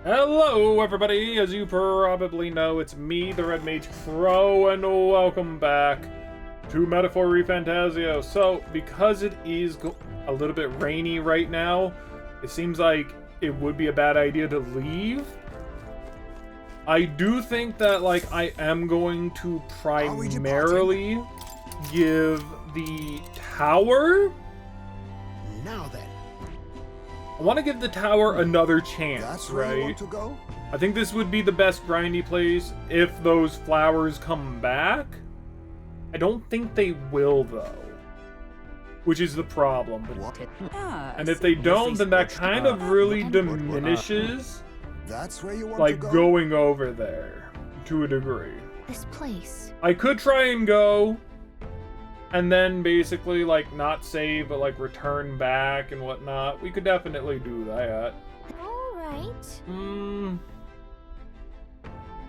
Hello everybody, as you probably know, it's me, TheRedMageKro, and welcome back to Metaphor ReFantazio. So, because it is a little bit rainy right now, it seems like it would be a bad idea to leave. I do think that, I am going to primarily give the tower... Now then. I want to give the tower another chance, That's where right? you want to go? I think this would be the best grindy place if those flowers come back. I don't think they will, though. Which is the problem. And if they don't, then that kind of really diminishes, That's where you want to go? going over there, to a degree. This place. I could try and go, and then basically, not save, but, return back and whatnot. We could definitely do that. Alright.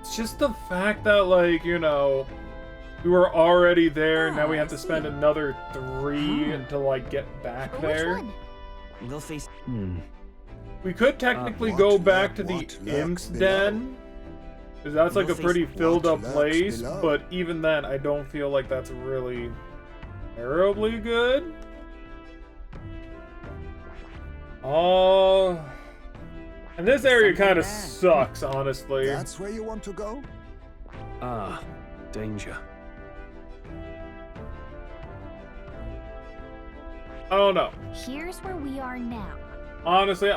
It's just the fact that, we were already there, and now we have to spend another 3 until, get back But there. which one? We'll face. We could technically What go back to the lurks Imp's below? Den, because that's, a pretty filled up What lurks place, below? but even then, I don't feel like that's really terribly good. And this area kind of sucks, honestly. That's where you want to go? Danger. I don't know. Here's where we are now. Honestly,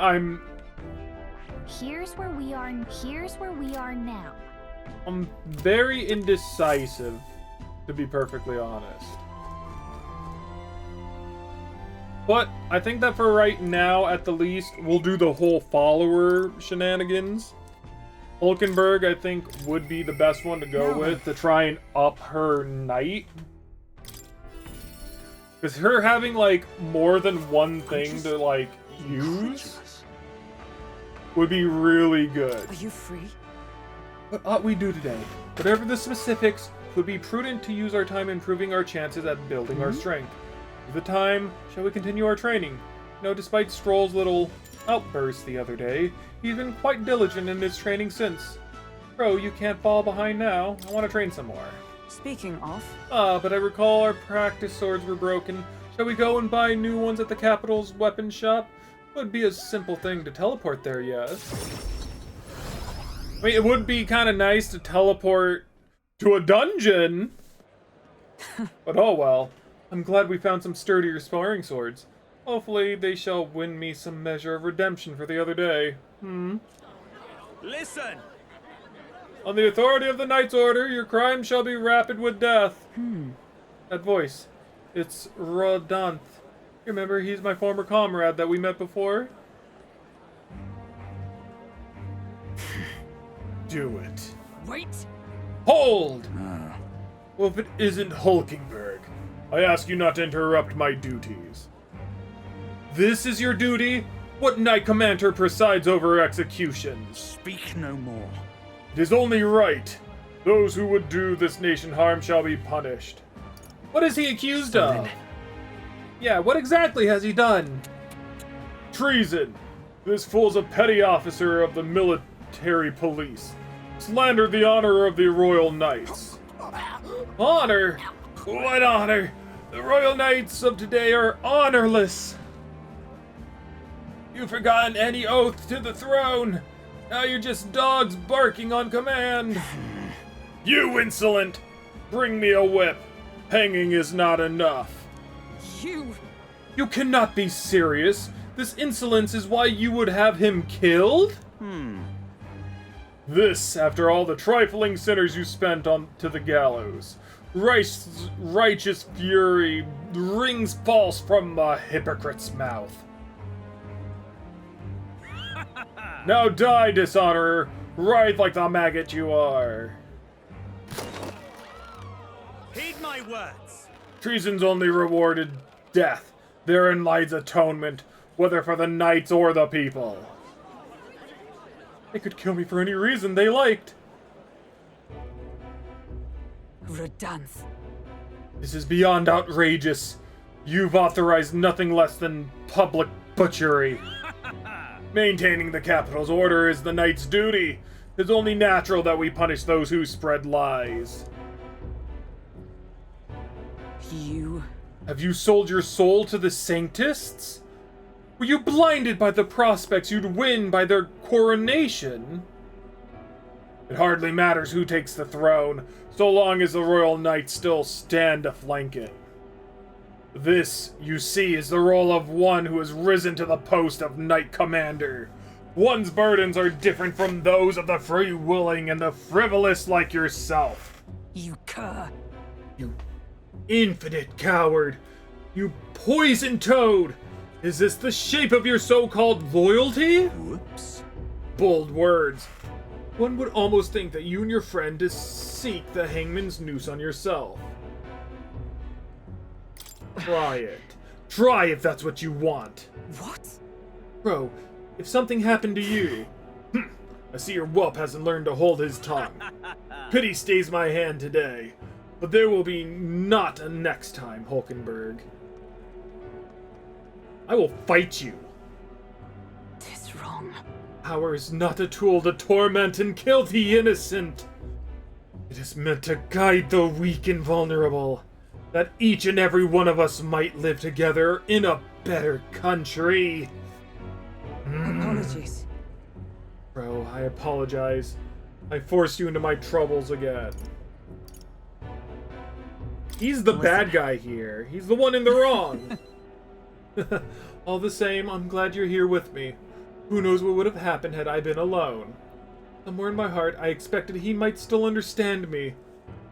Here's where we are. Here's where we are now. I'm very indecisive, to be perfectly honest. But I think that for right now, at the least, we'll do the whole follower shenanigans. Hulkenberg, I think, would be the best one to go with to try and up her knight. Because her having, more than one thing to, use would be really good. Are you free? What ought we do today? Whatever the specifics, it would be prudent to use our time improving our chances at building our strength. With the time, shall we continue our training? Despite Stroll's little outburst the other day, he's been quite diligent in his training since. Bro, you can't fall behind now. I want to train some more. Speaking of, But I recall our practice swords were broken. Shall we go and buy new ones at the capital's weapon shop? Would be a simple thing to teleport there, yes. I mean, it would be kind of nice to teleport to a dungeon. But oh well. I'm glad we found some sturdier sparring swords. Hopefully they shall win me some measure of redemption for the other day. listen. On the authority of the Knight's Order, your crime shall be rapid with death. That voice. It's Rodanth. Remember, he's my former comrade that we met before? Do it. Wait. Hold! Well, if it isn't Hulkenberg, I ask you not to interrupt my duties. This is your duty? What Knight Commander presides over executions? Speak no more. It is only right. Those who would do this nation harm shall be punished. What is he accused of? Yeah, what exactly has he done? Treason. This fool's a petty officer of the military police. Slandered the honor of the Royal Knights. Honor? What honor? The Royal Knights of today are honorless. You've forgotten any oath to the throne. Now you're just dogs barking on command. You insolent! Bring me a whip. Hanging is not enough. You cannot be serious. This insolence is why you would have him killed? This, after all the trifling sinners you spent on to the gallows. Righteous fury rings false from a hypocrite's mouth. Now die, dishonorer! Writhe like the maggot you are. Heed my words. Treason's only rewarded death. Therein lies atonement, whether for the knights or the people. They could kill me for any reason they liked. Rodanth. This is beyond outrageous. You've authorized nothing less than public butchery. Maintaining the capital's order is the knight's duty. It's only natural that we punish those who spread lies. You... Have you sold your soul to the Sanctists? Were you blinded by the prospects you'd win by their coronation? It hardly matters who takes the throne, so long as the royal knights still stand to flank it. This, you see, is the role of one who has risen to the post of knight commander. One's burdens are different from those of the free-willing and the frivolous like yourself. You cur. You infinite coward! You poison toad! Is this the shape of your so-called loyalty? Whoops. Bold words. One would almost think that you and your friend seek the hangman's noose on yourself. Try it. Try if that's what you want. What? Bro, if something happened to you... I see your whelp hasn't learned to hold his tongue. Pity stays my hand today. But there will be not a next time, Hulkenberg. I will fight you. 'Tis wrong. Power is not a tool to torment and kill the innocent. It is meant to guide the weak and vulnerable, that each and every one of us might live together in a better country. Apologies. Bro, I apologize. I forced you into my troubles again. He's the bad guy here. He's the one in the wrong. All the same, I'm glad you're here with me. Who knows what would have happened had I been alone. Somewhere in my heart, I expected he might still understand me.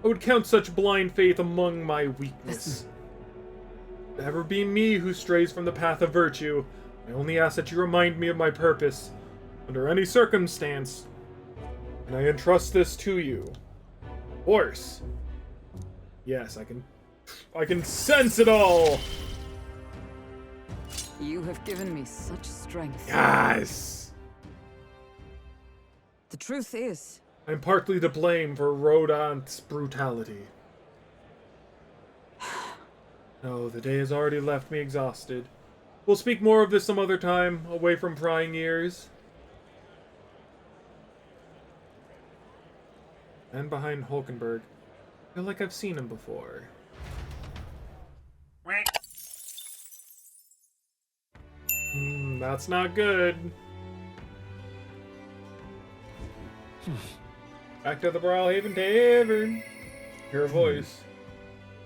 I would count such blind faith among my weakness. If it ever be me who strays from the path of virtue, I only ask that you remind me of my purpose, under any circumstance, and I entrust this to you. Horse. Yes, I can sense it all! You have given me such strength. Yes! The truth is, I'm partly to blame for Rodant's brutality. No, the day has already left me exhausted. We'll speak more of this some other time, away from prying ears. And behind Hulkenberg. I feel like I've seen him before. That's not good. Back to the Brawlhaven Tavern. Hear a voice.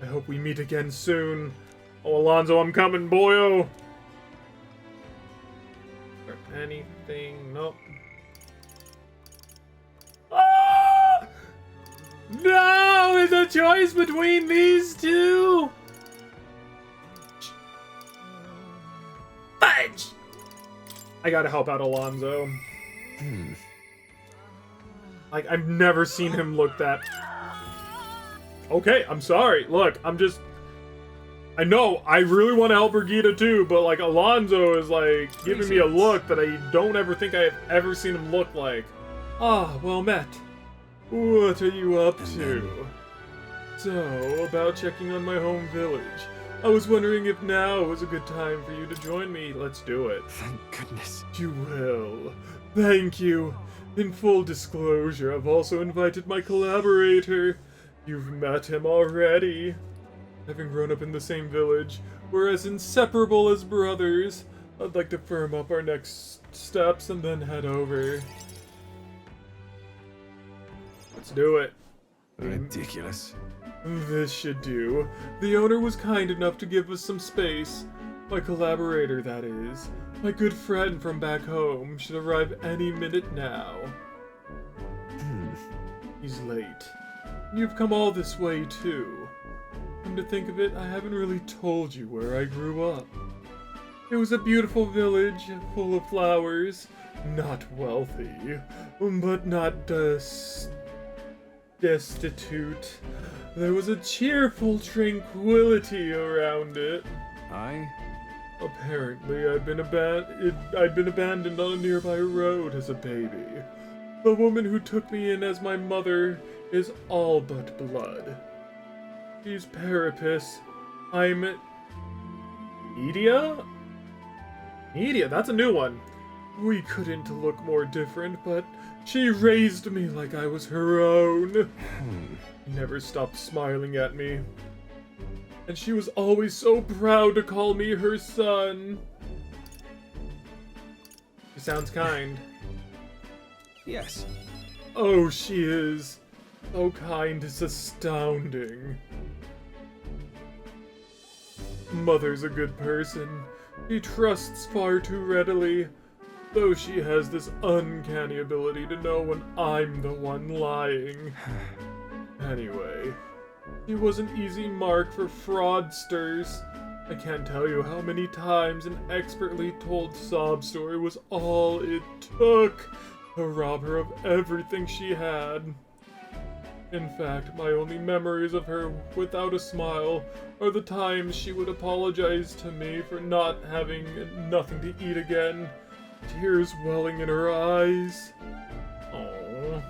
I hope we meet again soon. Oh, Alonzo, I'm coming, boyo. Or anything? Nope. Ah! No! Is a choice between these two? Fudge! I gotta help out Alonzo. Like, I've never seen him look that... Okay, I'm sorry. Look, I know, I really want to help Brigida too, but, like, Alonzo is, like, giving me a look that I don't ever think I have ever seen him look like. Ah, well met. What are you up to? So, about checking on my home village. I was wondering if now was a good time for you to join me. Let's do it. Thank goodness. You will. Thank you. In full disclosure, I've also invited my collaborator. You've met him already. Having grown up in the same village, we're as inseparable as brothers. I'd like to firm up our next steps and then head over. Let's do it. Ridiculous. This should do. The owner was kind enough to give us some space. My collaborator, that is. My good friend from back home should arrive any minute now. He's late. You've come all this way, too. Come to think of it, I haven't really told you where I grew up. It was a beautiful village, full of flowers. Not wealthy, but not destitute. There was a cheerful tranquility around it. Apparently, I'd been abandoned on a nearby road as a baby. The woman who took me in as my mother is all but blood. She's Parapis. I'm... Media? Media, that's a new one. We couldn't look more different, but she raised me like I was her own. She never stopped smiling at me. And she was always so proud to call me her son. She sounds kind. Yes. Oh, she is. So kind, it's astounding. Mother's a good person. She trusts far too readily, though she has this uncanny ability to know when I'm the one lying. Anyway, she was an easy mark for fraudsters. I can't tell you how many times an expertly told sob story was all it took to rob her of everything she had. In fact, my only memories of her without a smile are the times she would apologize to me for not having nothing to eat again, tears welling in her eyes. Oh,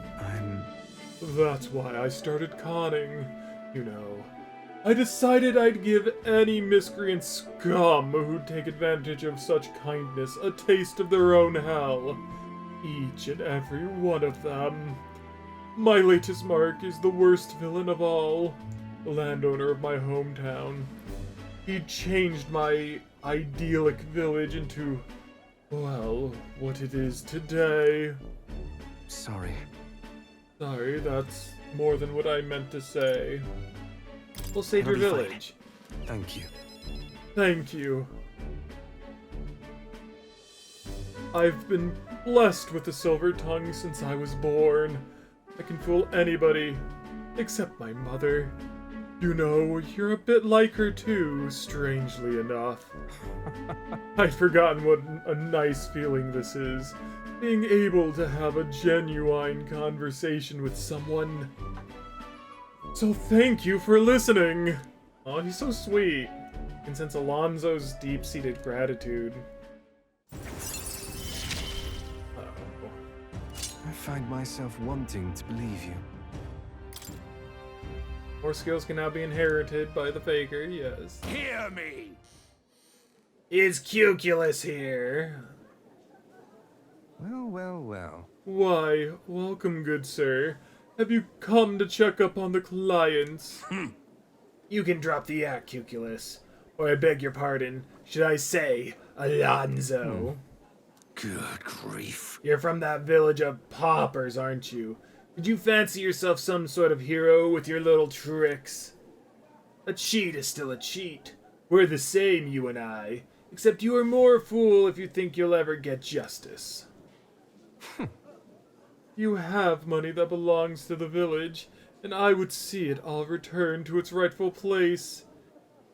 that's why I started conning, you know. I decided I'd give any miscreant scum who'd take advantage of such kindness a taste of their own hell. Each and every one of them. My latest mark is the worst villain of all, the landowner of my hometown. He changed my idyllic village into, well, what it is today. Sorry. Sorry, that's more than what I meant to say. We'll save your It'll be village. fine. Thank you. Thank you. I've been blessed with the silver tongue since I was born. I can fool anybody, except my mother. You know, you're a bit like her too, strangely enough. I'd forgotten what a nice feeling this is, being able to have a genuine conversation with someone. So thank you for listening. Oh, he's so sweet. You can sense Alonzo's deep-seated gratitude. I find myself wanting to believe you. More skills can now be inherited by the faker, yes. Hear me! Is Cuculus here? Well, well, well. Why, welcome, good sir. Have you come to check up on the clients? You can drop the act, Cuculus. Or I beg your pardon, should I say, Alonzo? Good grief. You're from that village of paupers, aren't you? Did you fancy yourself some sort of hero with your little tricks? A cheat is still a cheat. We're the same, you and I. Except you are more a fool if you think you'll ever get justice. You have money that belongs to the village, and I would see it all returned to its rightful place.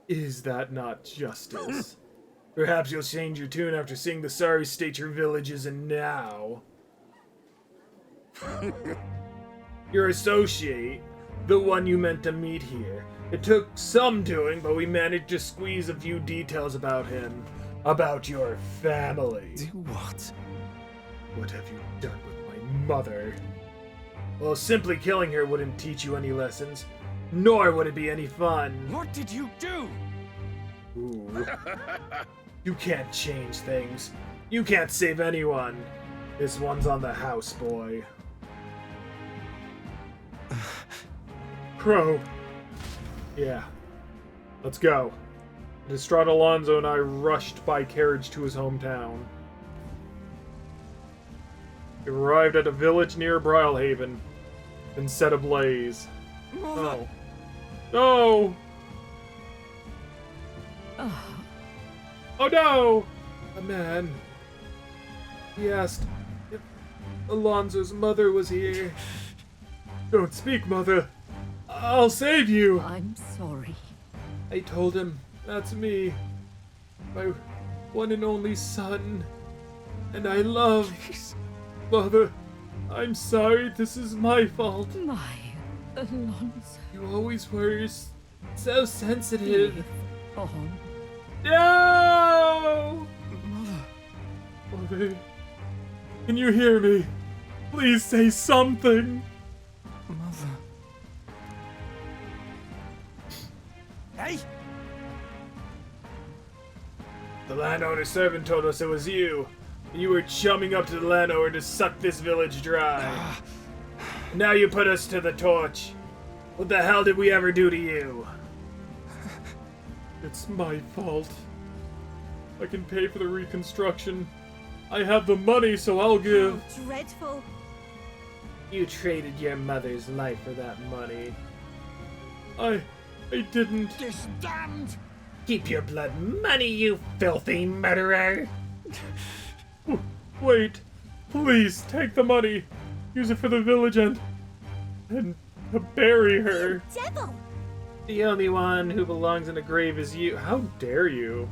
Is that not justice? Perhaps you'll change your tune after seeing the sorry state your village is in now. Your associate, the one you meant to meet here. It took some doing, but we managed to squeeze a few details about him. About your family. Do what? What have you done with my mother? Well, simply killing her wouldn't teach you any lessons, nor would it be any fun. What did you do? Ooh. You can't change things. You can't save anyone. This one's on the house, boy. Crow. Yeah. Let's go. Distraught Alonzo and I rushed by carriage to his hometown. We arrived at a village near Brylehaven, then set ablaze. Oh. No! Oh no! A man. He asked if Alonzo's mother was here. Don't speak, mother. I'll save you. I'm sorry. I told him, that's me. My one and only son. And I love. Mother, I'm sorry, this is my fault. My Alonzo. You always were so sensitive. Live on. No! Mother. Mother, can you hear me? Please say something. Mother. Hey! The landowner's servant told us it was you. You were chumming up to the landowner to suck this village dry. Now you put us to the torch. What the hell did we ever do to you? It's my fault. I can pay for the reconstruction. I have the money, so I'll give. How dreadful. You traded your mother's life for that money. I didn't. This damned! Keep your blood money, you filthy murderer! Wait, please take the money. Use it for the village and to bury her. Devil! The only one who belongs in a grave is you. How dare you?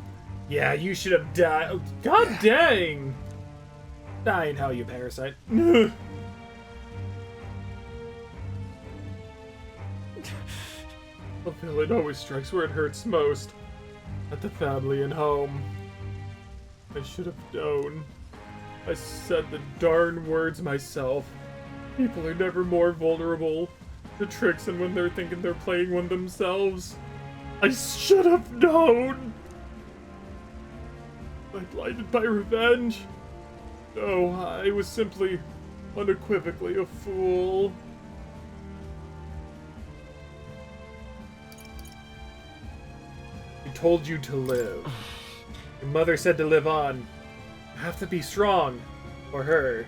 Yeah, you should have died. Oh, God dang! Die in hell, you parasite. A villain always strikes where it hurts most. At the family and home. I should have known. I said the darn words myself. People are never more vulnerable to tricks than when they're thinking they're playing one themselves. I should have known! Am I blinded by revenge? No, I was simply unequivocally a fool. I told you to live. Your mother said to live on. You have to be strong for her.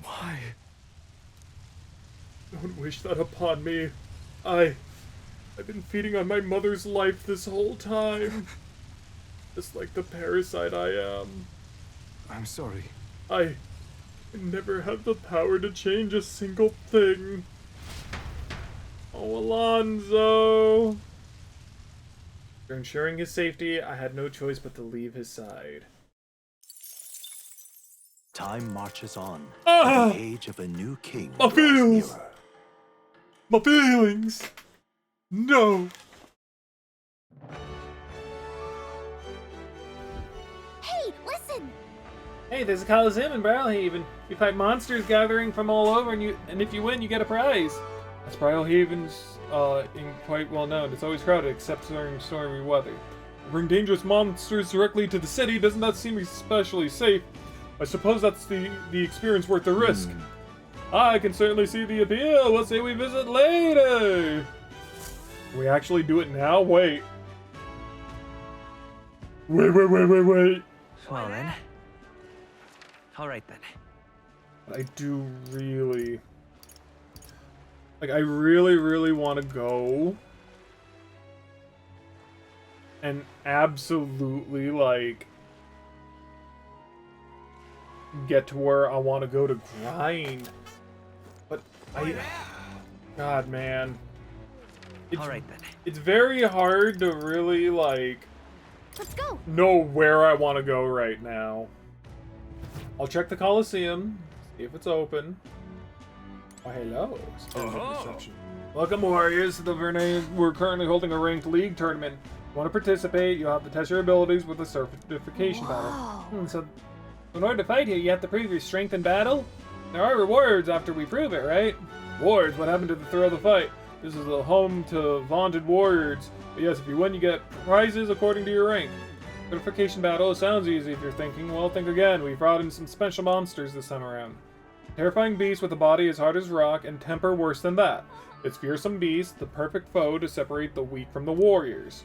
Why? Don't wish that upon me. I've been feeding on my mother's life this whole time. Just like the parasite I am. I'm sorry. I never had the power to change a single thing. Oh, Alonzo. For ensuring his safety, I had no choice but to leave his side. Time marches on. Ah! The age of a new king. My draws feels! nearer. My feelings! No! Hey, listen! Hey, there's a Coliseum in Brawlhaven. You fight monsters gathering from all over, and if you win, you get a prize. That's Brawlhaven's quite well known. It's always crowded, except during stormy weather. Bring dangerous monsters directly to the city. Doesn't that seem especially safe? I suppose that's the experience worth the risk. I can certainly see the appeal. What say we visit later? Can we actually do it now? Wait. Wait. Well then. Alright then. I do really... Like, I really want to go and absolutely, like, get to where I want to go to grind. But God, man. Alright then. It's very hard to really, like, Let's go! know where I want to go right now. I'll check the Coliseum, see if it's open. Oh, hello. Reception. Welcome, warriors, to the Vernay. We're currently holding a ranked league tournament. If you want to participate, you'll have to test your abilities with a certification battle. So, in order to fight here, you have to prove your strength in battle. There are rewards after we prove it, right? Rewards? What happened to the thrill of the fight? This is the home to vaunted warriors. But yes, if you win, you get prizes according to your rank. Certification battle, it sounds easy if you're thinking. Well, think again. We brought in some special monsters this time around. Terrifying beast with a body as hard as rock and temper worse than that. It's fearsome beast, the perfect foe to separate the weak from the warriors.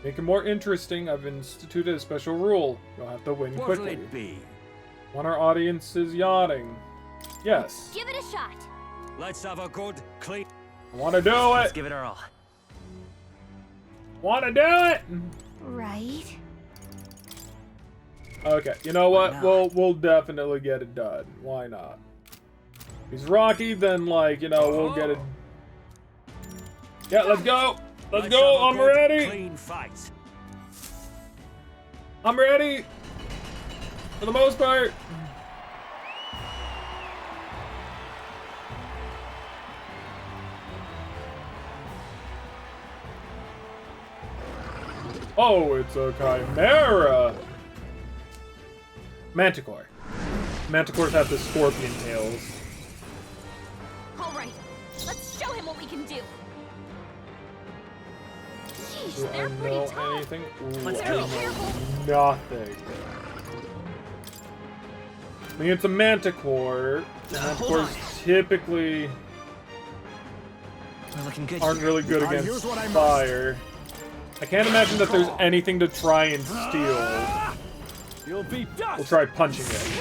Make it more interesting, I've instituted a special rule. You'll have to win What'll quickly. it be? Want our audience's yawning? Yes. Give it a shot! Let's have a good, clean... I want to do Let's it! give it our all. Want to do it! Right? Okay, you know what? Why not? We'll definitely get it done. Why not? If he's Rocky, then, like, you know, we'll get it. Yeah, let's go! Let's go! I'm ready! Clean fight. I'm ready! For the most part. Oh, it's a chimera! Manticore. Manticores have the scorpion tails. Alright, let's show him what we can do! Sheesh, Do I they're pretty know tough! anything? Ooh, Let's I go. know nothing. I mean, it's a manticore. And manticores typically We're looking good aren't here. really good against fire. I can't imagine that there's anything to try and steal. You'll be dust. We'll try punching it.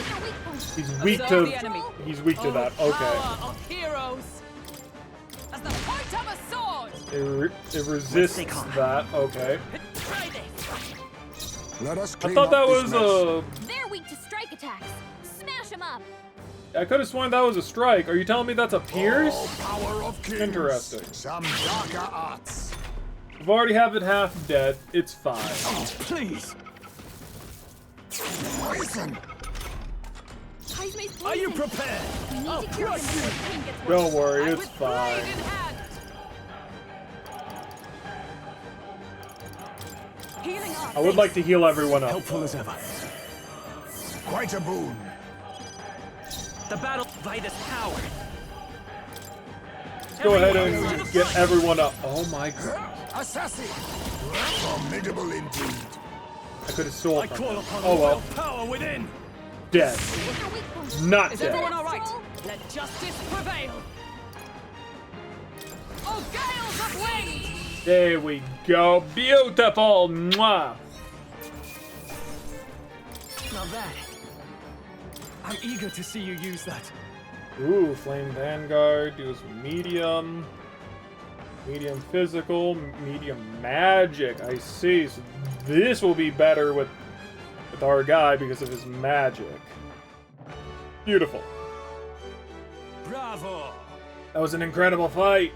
He's weak Observe to. the enemy. He's weak to that. Okay. Power of heroes. As the point of a sword. It resists Let's take that. Okay. Try this. Let us I clean thought up that this was mess. a. They're weak to strike attacks. Smash them up. I could have sworn that was a strike. Are you telling me that's a pierce? Oh, power of kings. Interesting. Some darker arts. We've already have it half dead. It's fine. Oh, please. Poison. Heirs's poison. Are you prepared? We need I'll to cure him crush before you. the pain gets worse. Don't worry, it's With blade fine. in hand. Healing arts. I would like to heal everyone up. Helpful as ever. Quite a boon. The battle by this power. Let's go ahead and get everyone up. Oh my god. Assassin. Formidable indeed. I could have stolen I from call him. upon Oh the well. will power within. Dead. What's your weak point? Not Is dead. everyone all right? Let justice prevail. Oh, gales of wind. There we go. Beautiful. Mwah. Now that. I'm eager to see you use that. Ooh, Flame Vanguard. Does medium. Medium physical. Medium magic. I see. So this will be better with our guy because of his magic. Beautiful. Bravo. That was an incredible fight.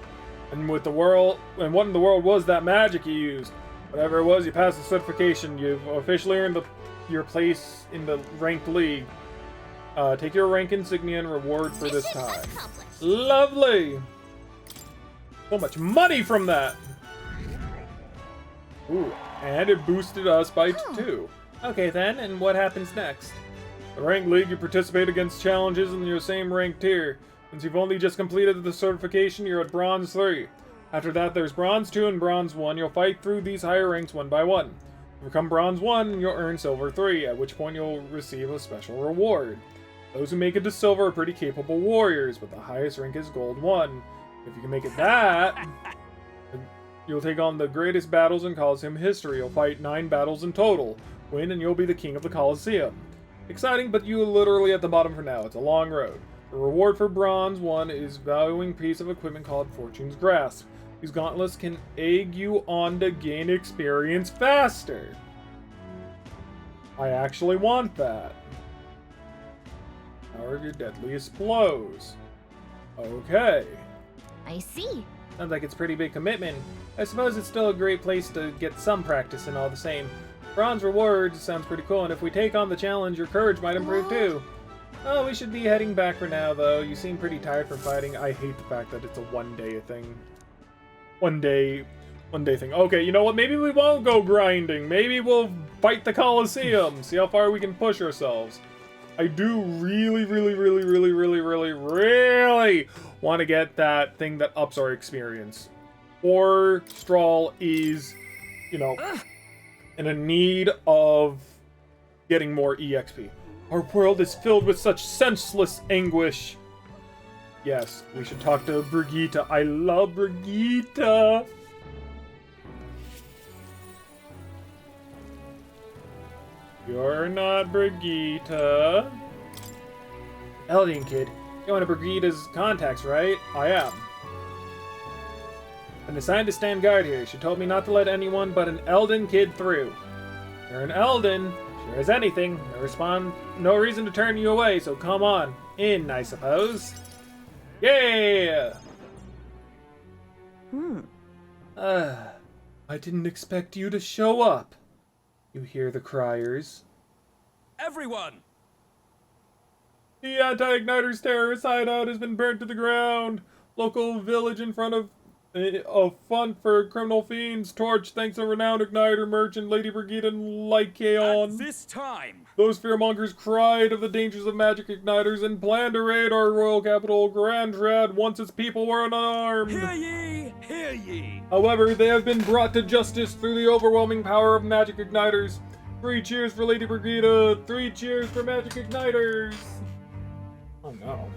And with the world, and what in the world was that magic you used? Whatever it was, you passed the certification. You've officially earned your place in the ranked league. Take your rank insignia and reward for this Mission time. accomplished. Lovely. So much money from that. Ooh, and it boosted us by 2. Okay then, and what happens next? The ranked league, you participate against challenges in your same rank tier. Since you've only just completed the certification, you're at Bronze 3. After that, there's Bronze 2 and Bronze 1. You'll fight through these higher ranks one by one. To become Bronze 1, you'll earn Silver 3, at which point you'll receive a special reward. Those who make it to Silver are pretty capable warriors, but the highest rank is Gold 1. If you can make it that, you'll take on the greatest battles in Colosseum history. You'll fight 9 battles in total. Win and you'll be the king of the Colosseum. Exciting, but you're literally at the bottom for now. It's a long road. The reward for Bronze 1 is a valuing piece of equipment called Fortune's Grasp. These gauntlets can egg you on to gain experience faster. I actually want that. Power of your deadliest blows. Okay. I see. Sounds like it's a pretty big commitment. I suppose it's still a great place to get some practice in all the same. Bronze rewards sounds pretty cool, and if we take on the challenge, your courage might improve too. Oh, we should be heading back for now, though. You seem pretty tired from fighting. I hate the fact that it's a one-day thing. One day thing. Okay, you know what? Maybe we won't go grinding. Maybe we'll fight the Colosseum. See how far we can push ourselves. I do really want to get that thing that ups our experience. Or Strahl is, you know, in a need of getting more EXP. Our world is filled with such senseless anguish. Yes, we should talk to Brigitte. I love Brigitte. You're not Brigitte. Eldian kid, you're one of Brigitte's contacts, right? I am. I'm assigned to stand guard here. She told me not to let anyone but an Elden kid through. You're an Elden. Sure as anything. No reason to turn you away, so come on. In, I suppose. Yeah! I didn't expect you to show up. You hear the criers. Everyone. The Anti-Igniter's terrorist hideout has been burnt to the ground. Local village in front of a fund for criminal fiends. Torch thanks a renowned Igniter merchant, Lady Brigitte and Lycaon. At this time. Those fearmongers cried of the dangers of magic igniters and planned to raid our royal capital, Grandrad, once its people were unarmed. Hear ye, hear ye. However, they have been brought to justice through the overwhelming power of magic igniters. 3 cheers for Lady Brigitte, 3 cheers for magic igniters. Oh no.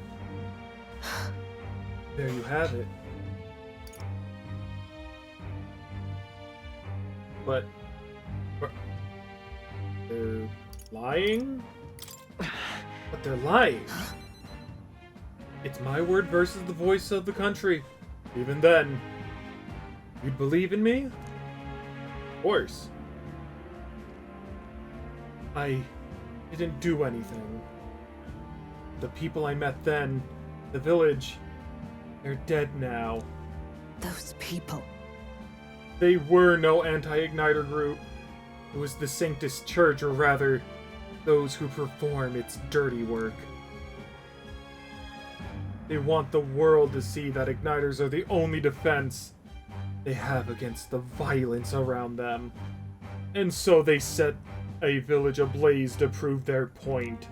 There you have it. But they're lying? But they're lying. It's my word versus the voice of the country. Even then, you'd believe in me? Of course. I didn't do anything. The people I met then, the village, they're dead now. Those people. They were no anti-igniter group. It was the Sanctus Church, or rather, those who perform its dirty work. They want the world to see that igniters are the only defense they have against the violence around them. And so they set a village ablaze to prove their point.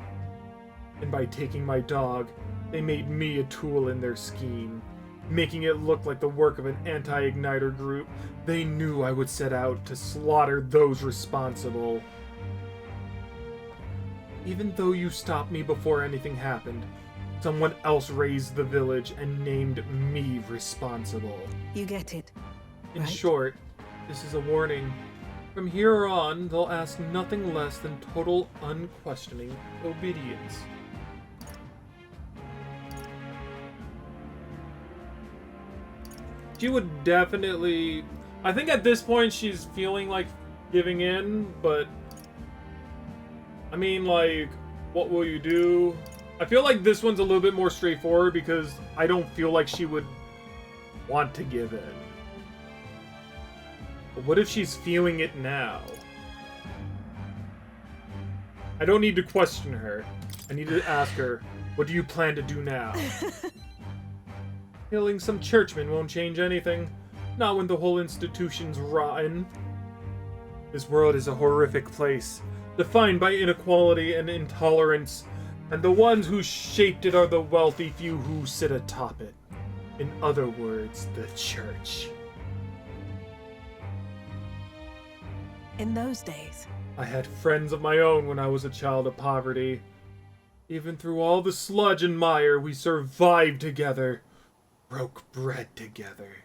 And by taking my dog, they made me a tool in their scheme, making it look like the work of an anti-igniter group. They knew I would set out to slaughter those responsible. Even though you stopped me before anything happened, someone else raised the village and named me responsible. You get it. In right? short, this is a warning. From here on, they'll ask nothing less than total, unquestioning obedience. She would definitely... I think at this point she's feeling like giving in, but... I mean, like, what will you do? I feel like this one's a little bit more straightforward because I don't feel like she would want to give in. But what if she's feeling it now? I don't need to question her. I need to ask her, what do you plan to do now? Killing some churchmen won't change anything. Not when the whole institution's rotten. This world is a horrific place, defined by inequality and intolerance, and the ones who shaped it are the wealthy few who sit atop it. In other words, the church. In those days. I had friends of my own when I was a child of poverty. Even through all the sludge and mire, we survived together. Broke bread together.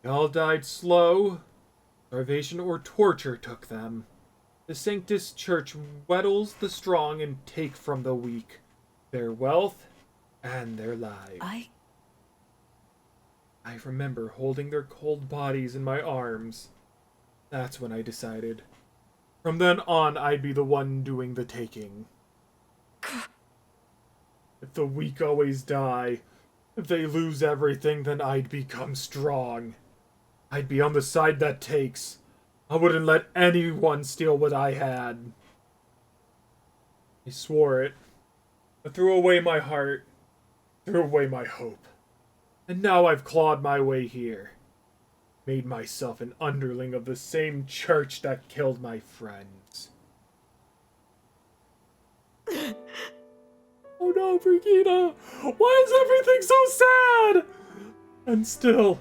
They all died slow. Starvation or torture took them. The Sanctus Church whettles the strong and take from the weak their wealth and their lives. I remember holding their cold bodies in my arms. That's when I decided. From then on, I'd be the one doing the taking. If the weak always die, if they lose everything, then I'd become strong. I'd be on the side that takes. I wouldn't let anyone steal what I had. I swore it. I threw away my heart, threw away my hope. And now I've clawed my way here. Made myself an underling of the same church that killed my friends. Oh no, Brigitte! Why is everything so sad? And still,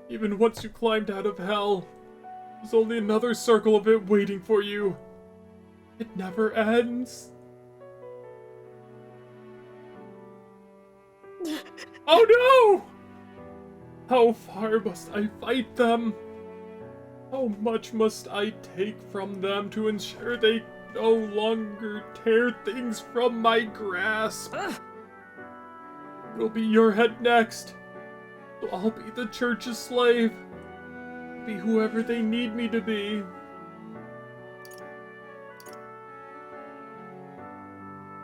even once you climbed out of hell, there's only another circle of it waiting for you. It never ends. Oh no! How far must I fight them? How much must I take from them to ensure they no longer tear things from my grasp? It'll be your head next. So I'll be the church's slave. Be whoever they need me to be.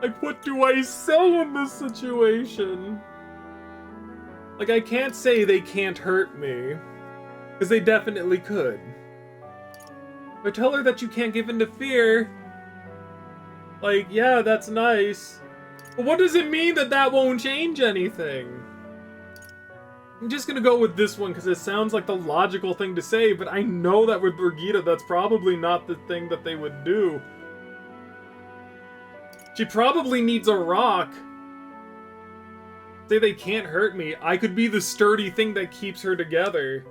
Like, what do I say in this situation? Like, I can't say they can't hurt me, because they definitely could. But tell her that you can't give in to fear. Like, yeah, that's nice. But what does it mean that that won't change anything? I'm just gonna go with this one because it sounds like the logical thing to say, but I know that with Brigitte, that's probably not the thing that they would do. She probably needs a rock. Say they can't hurt me. I could be the sturdy thing that keeps her together.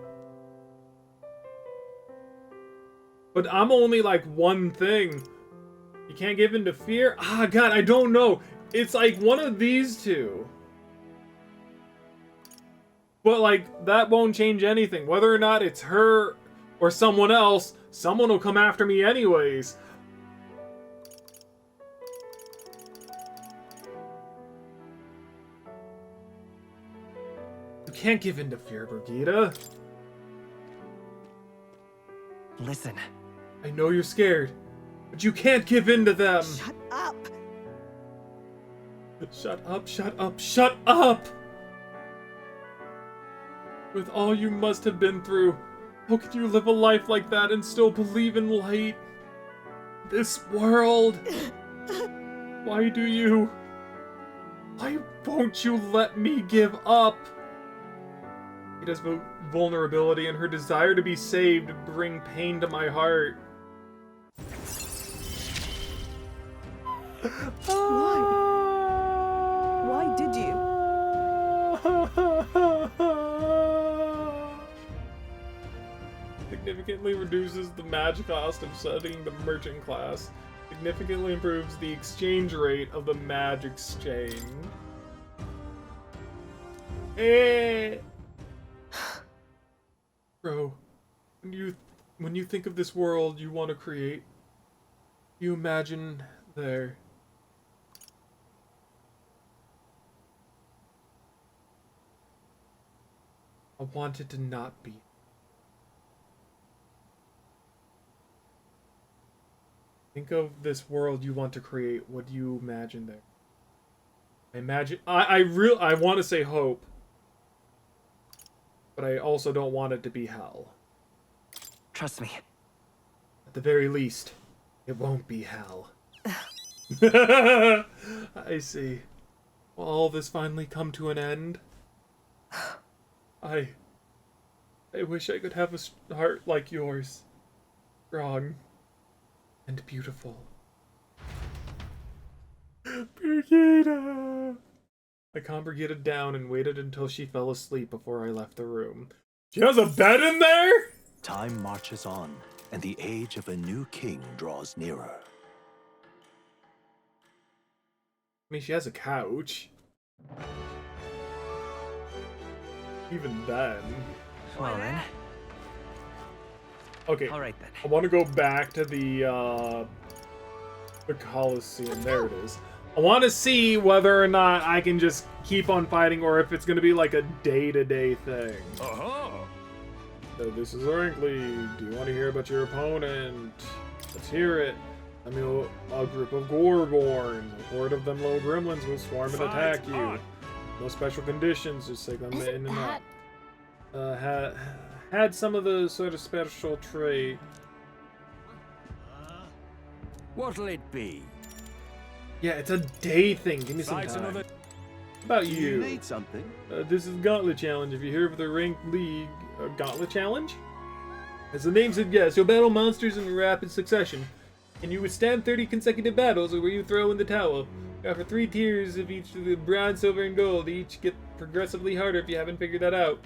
But I'm only like one thing. You can't give in to fear? Ah, God, I don't know. It's like one of these two. But, like, that won't change anything. Whether or not it's her or someone else, someone will come after me anyways. You can't give in to fear, Brigitte. Listen. I know you're scared, but you can't give in to them. Shut up! Shut up, shut up, shut up! With all you must have been through, how could you live a life like that and still believe in light? This world! Why do you... Why won't you let me give up? Ada's vulnerability and her desire to be saved bring pain to my heart. Why did you? Significantly reduces the magic cost of studying the merchant class. Significantly improves the exchange rate of the magic exchange. Bro, when you think of this world you want to create, you imagine there. I want it to not be. Think of this world you want to create. What do you imagine there? I imagine I want to say hope, but I also don't want it to be hell. Trust me. At the very least, it won't be hell. I see. Will all this finally come to an end? I wish I could have a heart like yours. Strong and beautiful. Brigitte! I calmed Brigitte down and waited until she fell asleep before I left the room. She has a bed in there?! Time marches on, and the age of a new king draws nearer. I mean, she has a couch. Even then. Well then. Okay. All right then. I want to go back to the Colosseum. There it is. I want to see whether or not I can just keep on fighting, or if it's going to be like a day-to-day thing. So this is a rank league. Do you want to hear about your opponent? Let's hear it. I mean, a group of Gorgorns. A horde of them little gremlins will swarm and attack you. No special conditions, just take them in and out. Had some of the sort of special trait. What'll it be? Yeah, it's a day thing. Give me some Fight time. another- How about You you? need something? This is Gauntlet Challenge. If you're here for the ranked league, Gauntlet Challenge? As the name suggests, you'll battle monsters in rapid succession. And you withstand 30 consecutive battles where you throw in the towel. You offer 3 tiers of each of the bronze, silver, and gold. Each get progressively harder if you haven't figured that out.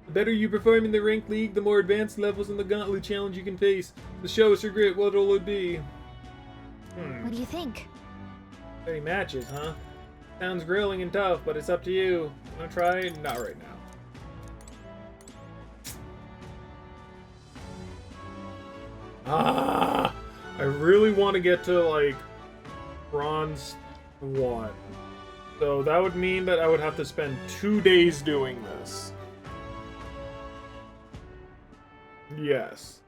The better you perform in the ranked league, the more advanced levels in the Gauntlet Challenge you can face. The show us your grit. What'll it be? What do you think? 30 matches, huh? Sounds grilling and tough, but it's up to you. Wanna try? Not right now. Ah! I really want to get to, like, Bronze 1. So that would mean that I would have to spend 2 days doing this. Yes.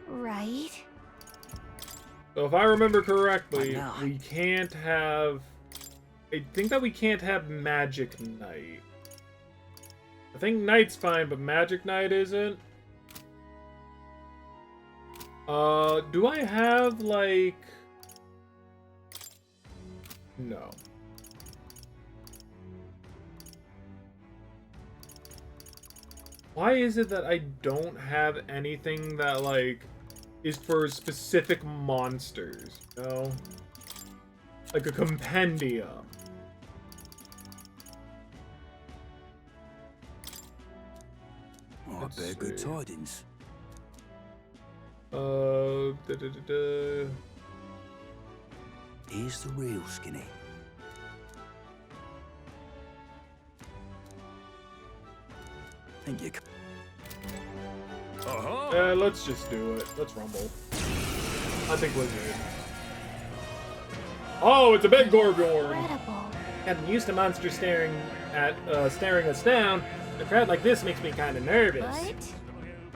Right? So if I remember correctly, Why not? we can't have... I think that we can't have Magic Knight. I think Knight's fine, but Magic Knight isn't. Do I have, like... No. Why is it that I don't have anything that, like, is for specific monsters, you know? Like a compendium. I Let's bear good see. tidings. Here's the real skinny. Think you Let's just do it. Let's rumble. I think we're good. Oh, it's a big Gorgorn! Incredible. I'm used to monsters staring us down. A crowd like this makes me kind of nervous. What?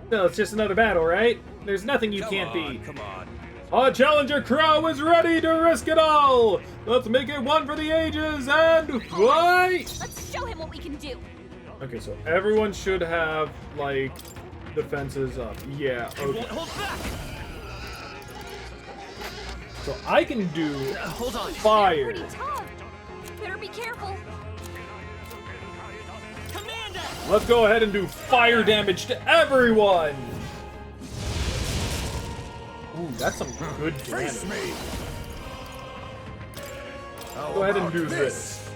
Still, it's just another battle, right? There's nothing you can't beat. Come on. Our challenger Crow is ready to risk it all! Let's make it one for the ages and fight! Let's show him what we can do. Okay, so everyone should have, like, defenses up. Yeah, okay. Hold back! So I can do Hold on. fire. Pretty tough. Better be careful. Commander! Let's go ahead and do fire damage to everyone! Ooh, that's some good Face damage. me. How Go ahead and about do this.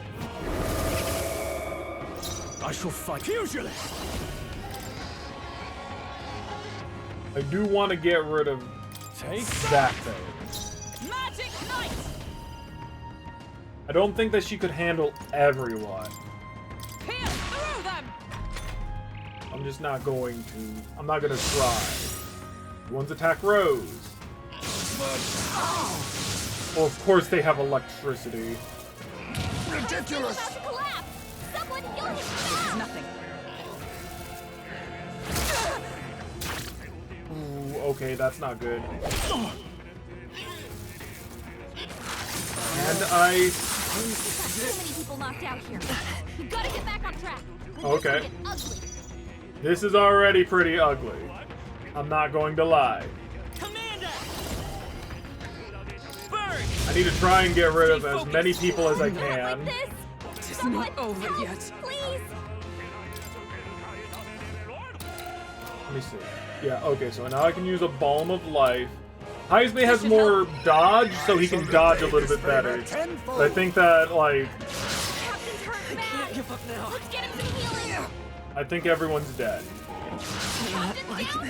I shall fight. Pugilist! I do want to get rid of that thing. Magic Knight! I don't think that she could handle everyone. Pierce through them! I'm just not going to. I'm not going to try. One's attack Rose. Oh, of course they have electricity. Ridiculous. About to collapse. Someone heal him now. Nothing. Ooh, okay, that's not good. And I. We've got so many people knocked out here. We've got to get back on track. Okay. This will get ugly. This is already pretty ugly. I'm not going to lie. Commander! Burn! I need to try and get rid of as many people as I Not can. like this. It's Someone not over help, yet. Please. Let me see. Yeah, okay, so now I can use a Balm of Life. Heisme has more dodge, so he can dodge a little bit better. But I think that, like, Captain's hurt bad. Give up now. Let's get him some healing. I think everyone's dead. Captain's down.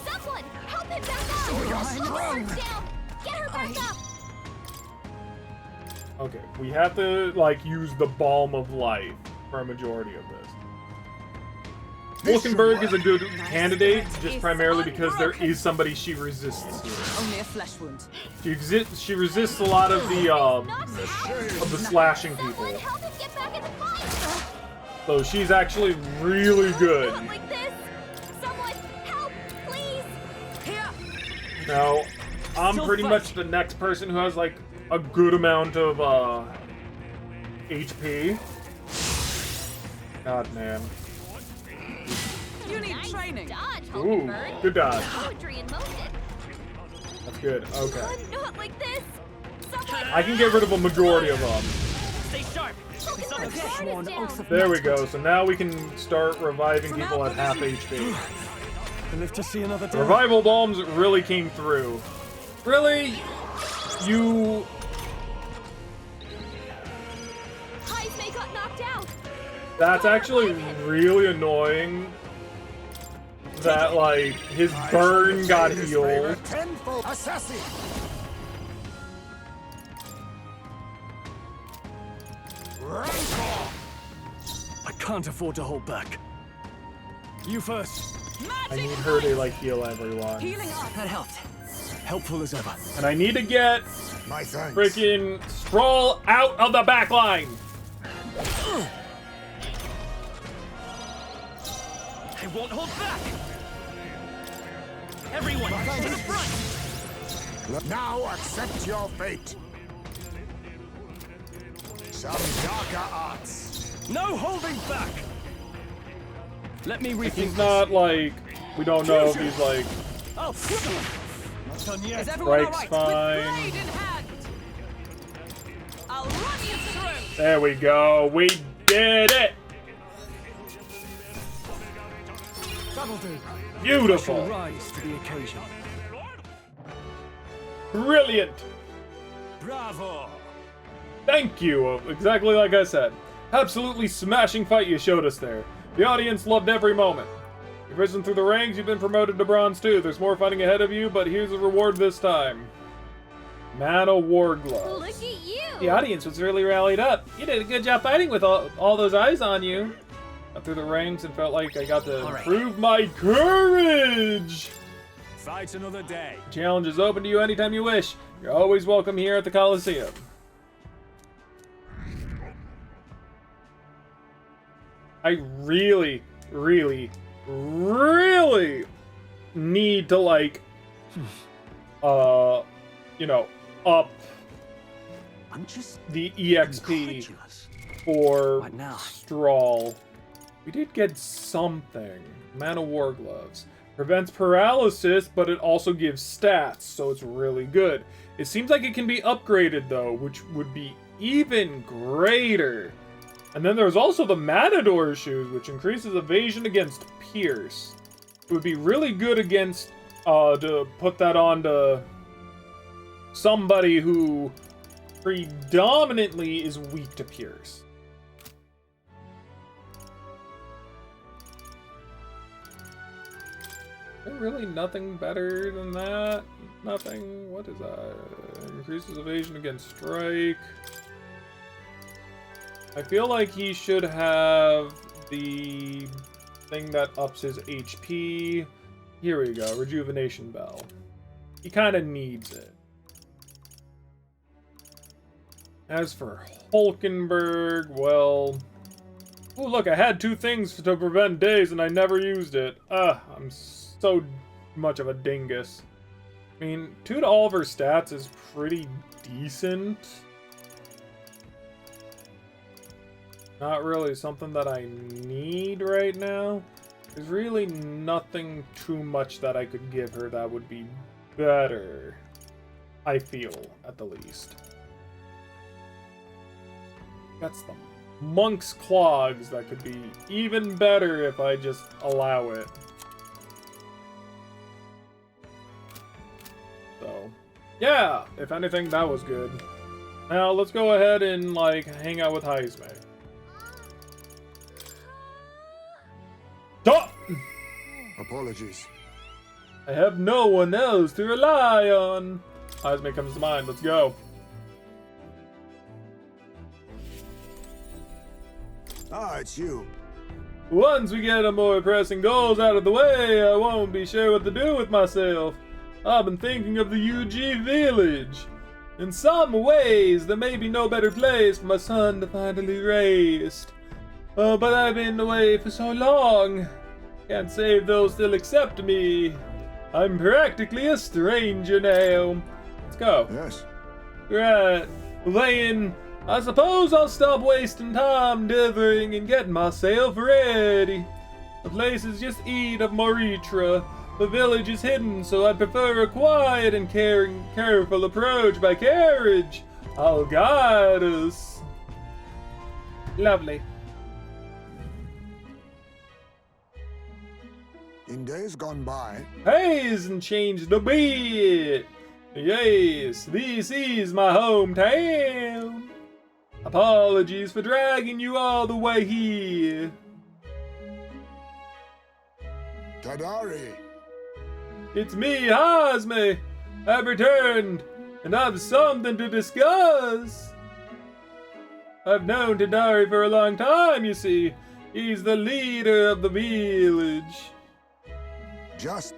Someone help him back up. you're Logan's strong. down. Get her back up. Okay, we have to, like, use the Balm of Life for a majority of this. Wolkenberg is a good candidate, just primarily because there is somebody she resists here. Only a flesh wound. She resists a lot of the slashing people. Someone help him get back in the fight. So she's actually really good. Not like this. Someone help, please. Here! Now, I'm Still pretty fight. much the next person who has, like, a good amount of, HP. God, man. You need Nice training. dodge, Ooh, Hulkenberg. good dodge. Poetry in motion. That's good. Okay. Not like this. Someone I can get rid of a majority of them. Stay sharp! Hulkenberg's guard is down. There we go. So now we can start reviving people at half HP. I live to see another day. Revival bombs really came through. Really? You... Heisme got knocked out. That's actually really annoying. That, like, his burn got healed. Tenfold. Assassin. Recon. I can't afford to hold back. You first. I need her to, like, heal everyone. Healing up. That helped. Helpful as ever. And I need to get My thanks. freaking Sprawl out of the back line. I won't hold back. Everyone, to the front. Now accept your fate. Some darker arts. No holding back. Let me rethink. He's not, like... We don't know if he's, like... Oh, not done Is yet. everyone Strike's alright? fine. With blade in hand. I'll run you through. There we go. We did it. That'll do. Shall Beautiful. rise to the occasion. Brilliant. Bravo. Thank you. Exactly like I said. Absolutely smashing fight you showed us there. The audience loved every moment. You've risen through the ranks, you've been promoted to Bronze 2. There's more fighting ahead of you, but here's the reward this time. Man of War Gloves. Look at you! The audience was really rallied up. You did a good job fighting with all those eyes on you. Got through the ranks and felt like I got to prove my courage. Fight another day. The challenge is open to you anytime you wish. You're always welcome here at the Coliseum. I really, really, really need to, like, you know, up I'm just the EXP incredulous. for What now? Strawl. We did get something. Man of War Gloves. Prevents paralysis, but it also gives stats, so it's really good. It seems like it can be upgraded, though, which would be even greater. And then there's also the Matador shoes, which increases evasion against Pierce. It would be really good against, to put that on to somebody who predominantly is weak to Pierce. Is there really nothing better than that? Nothing? What is that? Increases evasion against strike. I feel like he should have the thing that ups his HP. Here we go, Rejuvenation Bell. He kind of needs it. As for Hulkenberg, well... Oh, look, I had 2 things to prevent days and I never used it. I'm so much of a dingus. I mean, 2 to all of her stats is pretty decent. Not really something that I need right now. There's really nothing too much that I could give her that would be better. I feel, at the least. That's the Monk's Clogs that could be even better if I just allow it. So, yeah, if anything, that was good. Now, let's go ahead and, like, hang out with Heisme. Stop! Apologies. I have no one else to rely on. Heisme comes to mind. Let's go. Ah, it's you. Once we get a more pressing goals out of the way, I won't be sure what to do with myself. I've been thinking of the UG village. In some ways, there may be no better place for my son to finally rest. But I've been away for so long. Can't say if they'll still accept me. I'm practically a stranger now. Let's go. Yes. Right. Then, I suppose I'll stop wasting time dithering and getting myself ready. The place is just east of Moritra. The village is hidden, so I'd prefer a quiet and careful approach by carriage. I'll guide us. Lovely. In days gone by, Hasn't changed a bit. Yes, this is my hometown. Apologies for dragging you all the way here. Tadari. It's me, Hazme. I've returned, and I've something to discuss. I've known Tadari for a long time, you see. He's the leader of the village. Just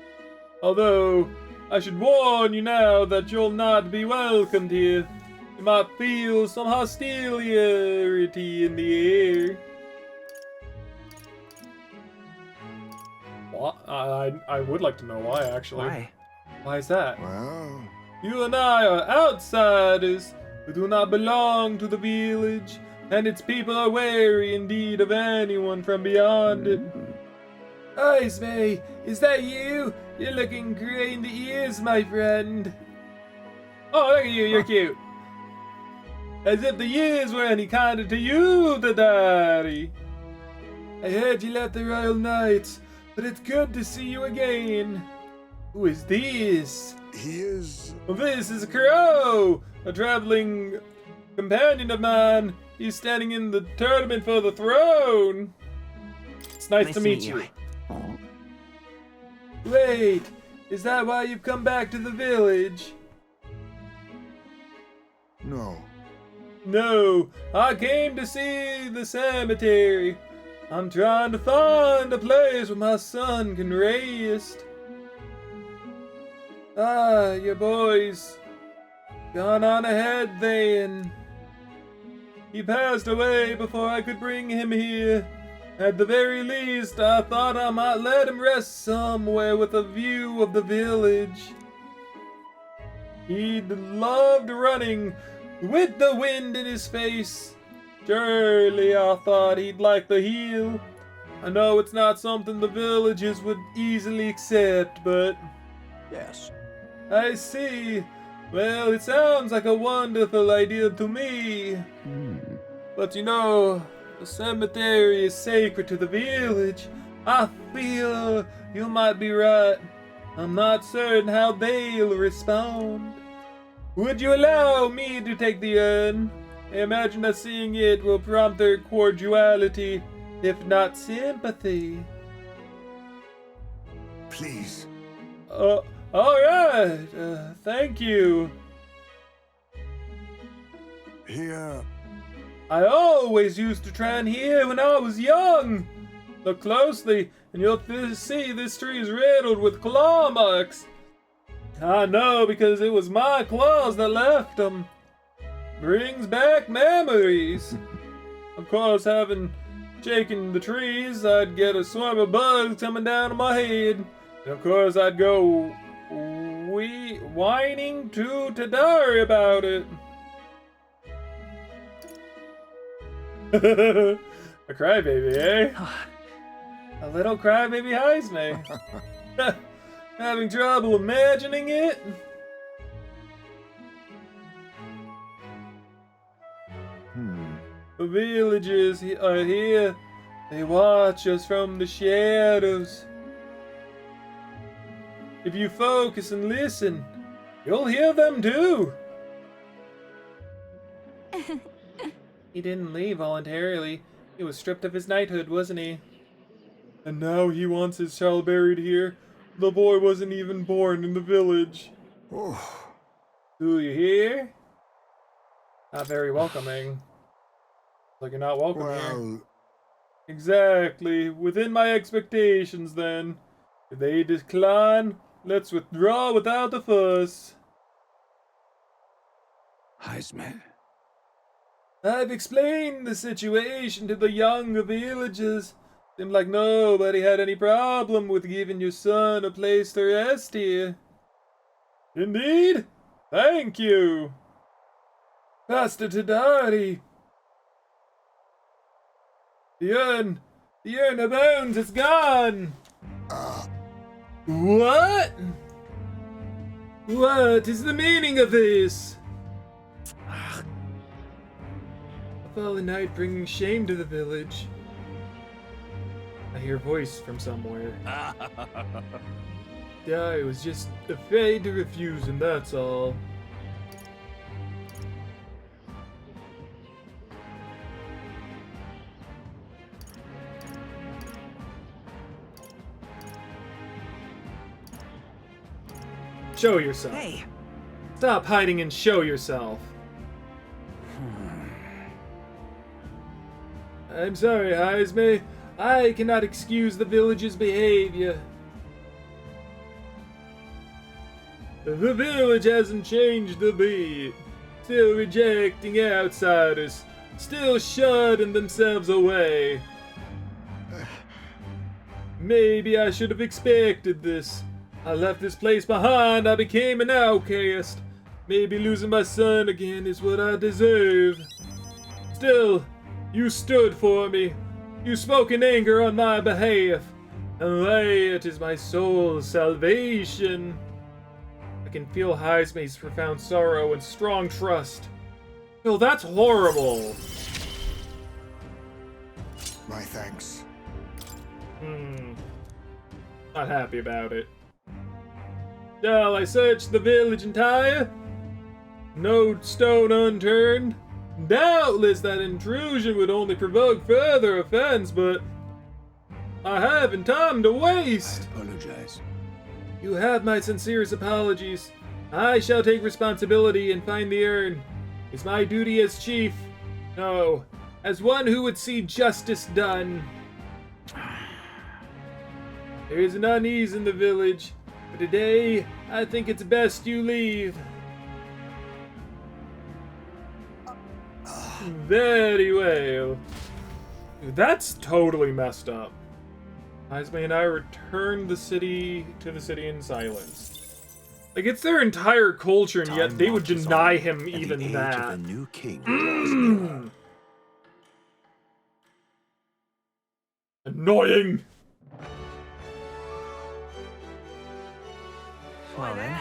Although, I should warn you now that you'll not be welcomed here. You might feel some hostility in the air. What? I would like to know why, actually. Why? Why is that? well, You and I are outsiders who do not belong to the village, and its people are wary indeed of anyone from beyond it. Heisme, is that you? You're looking gray in the ears, my friend. Oh, look at you, you're cute. As if the years were any kinder to you, Daddy. I heard you left the Royal Knights, but it's good to see you again. Who is this? he is. This is Crow, a traveling companion of mine. He's standing in the tournament for the throne. It's nice to meet you. Wait, is that why you've come back to the village? No. No, I came to see the cemetery. I'm trying to find a place where my son can rest. Ah, your boy's gone on ahead then. He passed away before I could bring him here. At the very least, I thought I might let him rest somewhere with a view of the village. He'd loved running with the wind in his face. Surely I thought he'd like the heel. I know it's not something the villagers would easily accept, but... Yes. I see. Well, it sounds like a wonderful idea to me. But you know, the cemetery is sacred to the village. I feel you might be right. I'm not certain how they'll respond. Would you allow me to take the urn? I imagine that seeing it will prompt their cordiality, if not sympathy. Please. Alright. Thank you. Here. I always used to try and hear when I was young. Look closely, and you'll see this tree is riddled with claw marks. I know because it was my claws that left them. Brings back memories. Of course, having shaken the trees, I'd get a swarm of bugs coming down on my head. And of course, I'd go whining to Tadari about it. A crybaby, eh? A little crybaby Heisme. Having trouble imagining it? The villagers are here. They watch us from the shadows. If you focus and listen, you'll hear them too. He didn't leave voluntarily. He was stripped of his knighthood, wasn't he? And now he wants his child buried here. The boy wasn't even born in the village. Oh. Do you hear? Not very welcoming. Like you're not welcome here. Well, Exactly. Within my expectations, then. If they decline, let's withdraw without a fuss. Heisme. I've explained the situation to the younger villagers. Seemed like nobody had any problem with giving your son a place to rest here. Indeed? Thank you. Pastor Tadari. The urn of bones is gone. What? What is the meaning of this? A fallen knight bringing shame to the village. I hear a voice from somewhere. Yeah, I was just afraid to refuse him, that's all. Show yourself. Hey. Stop hiding and show yourself. I'm sorry, Heisme. I cannot excuse the village's behavior. The village hasn't changed a bit. Still rejecting outsiders. Still shutting themselves away. Maybe I should have expected this. I left this place behind. I became an outcast. Maybe losing my son again is what I deserve. Still, you stood for me. You spoke in anger on my behalf. And that is my soul's salvation. I can feel Heisme's profound sorrow and strong trust. Oh, that's horrible. My thanks. Not happy about it. Shall I search the village entire? No stone unturned. Doubtless that intrusion would only provoke further offense, but I haven't time to waste. I apologize. You have my sincerest apologies. I shall take responsibility and find the urn. It's my duty as chief. No, as one who would see justice done. There is an unease in the village, but today I think it's best you leave. Very well. Dude, that's totally messed up. Ismay and I returned to the city in silence. Like, it's their entire culture, and yet they would deny him even that. A new king draws near. Annoying. Well then.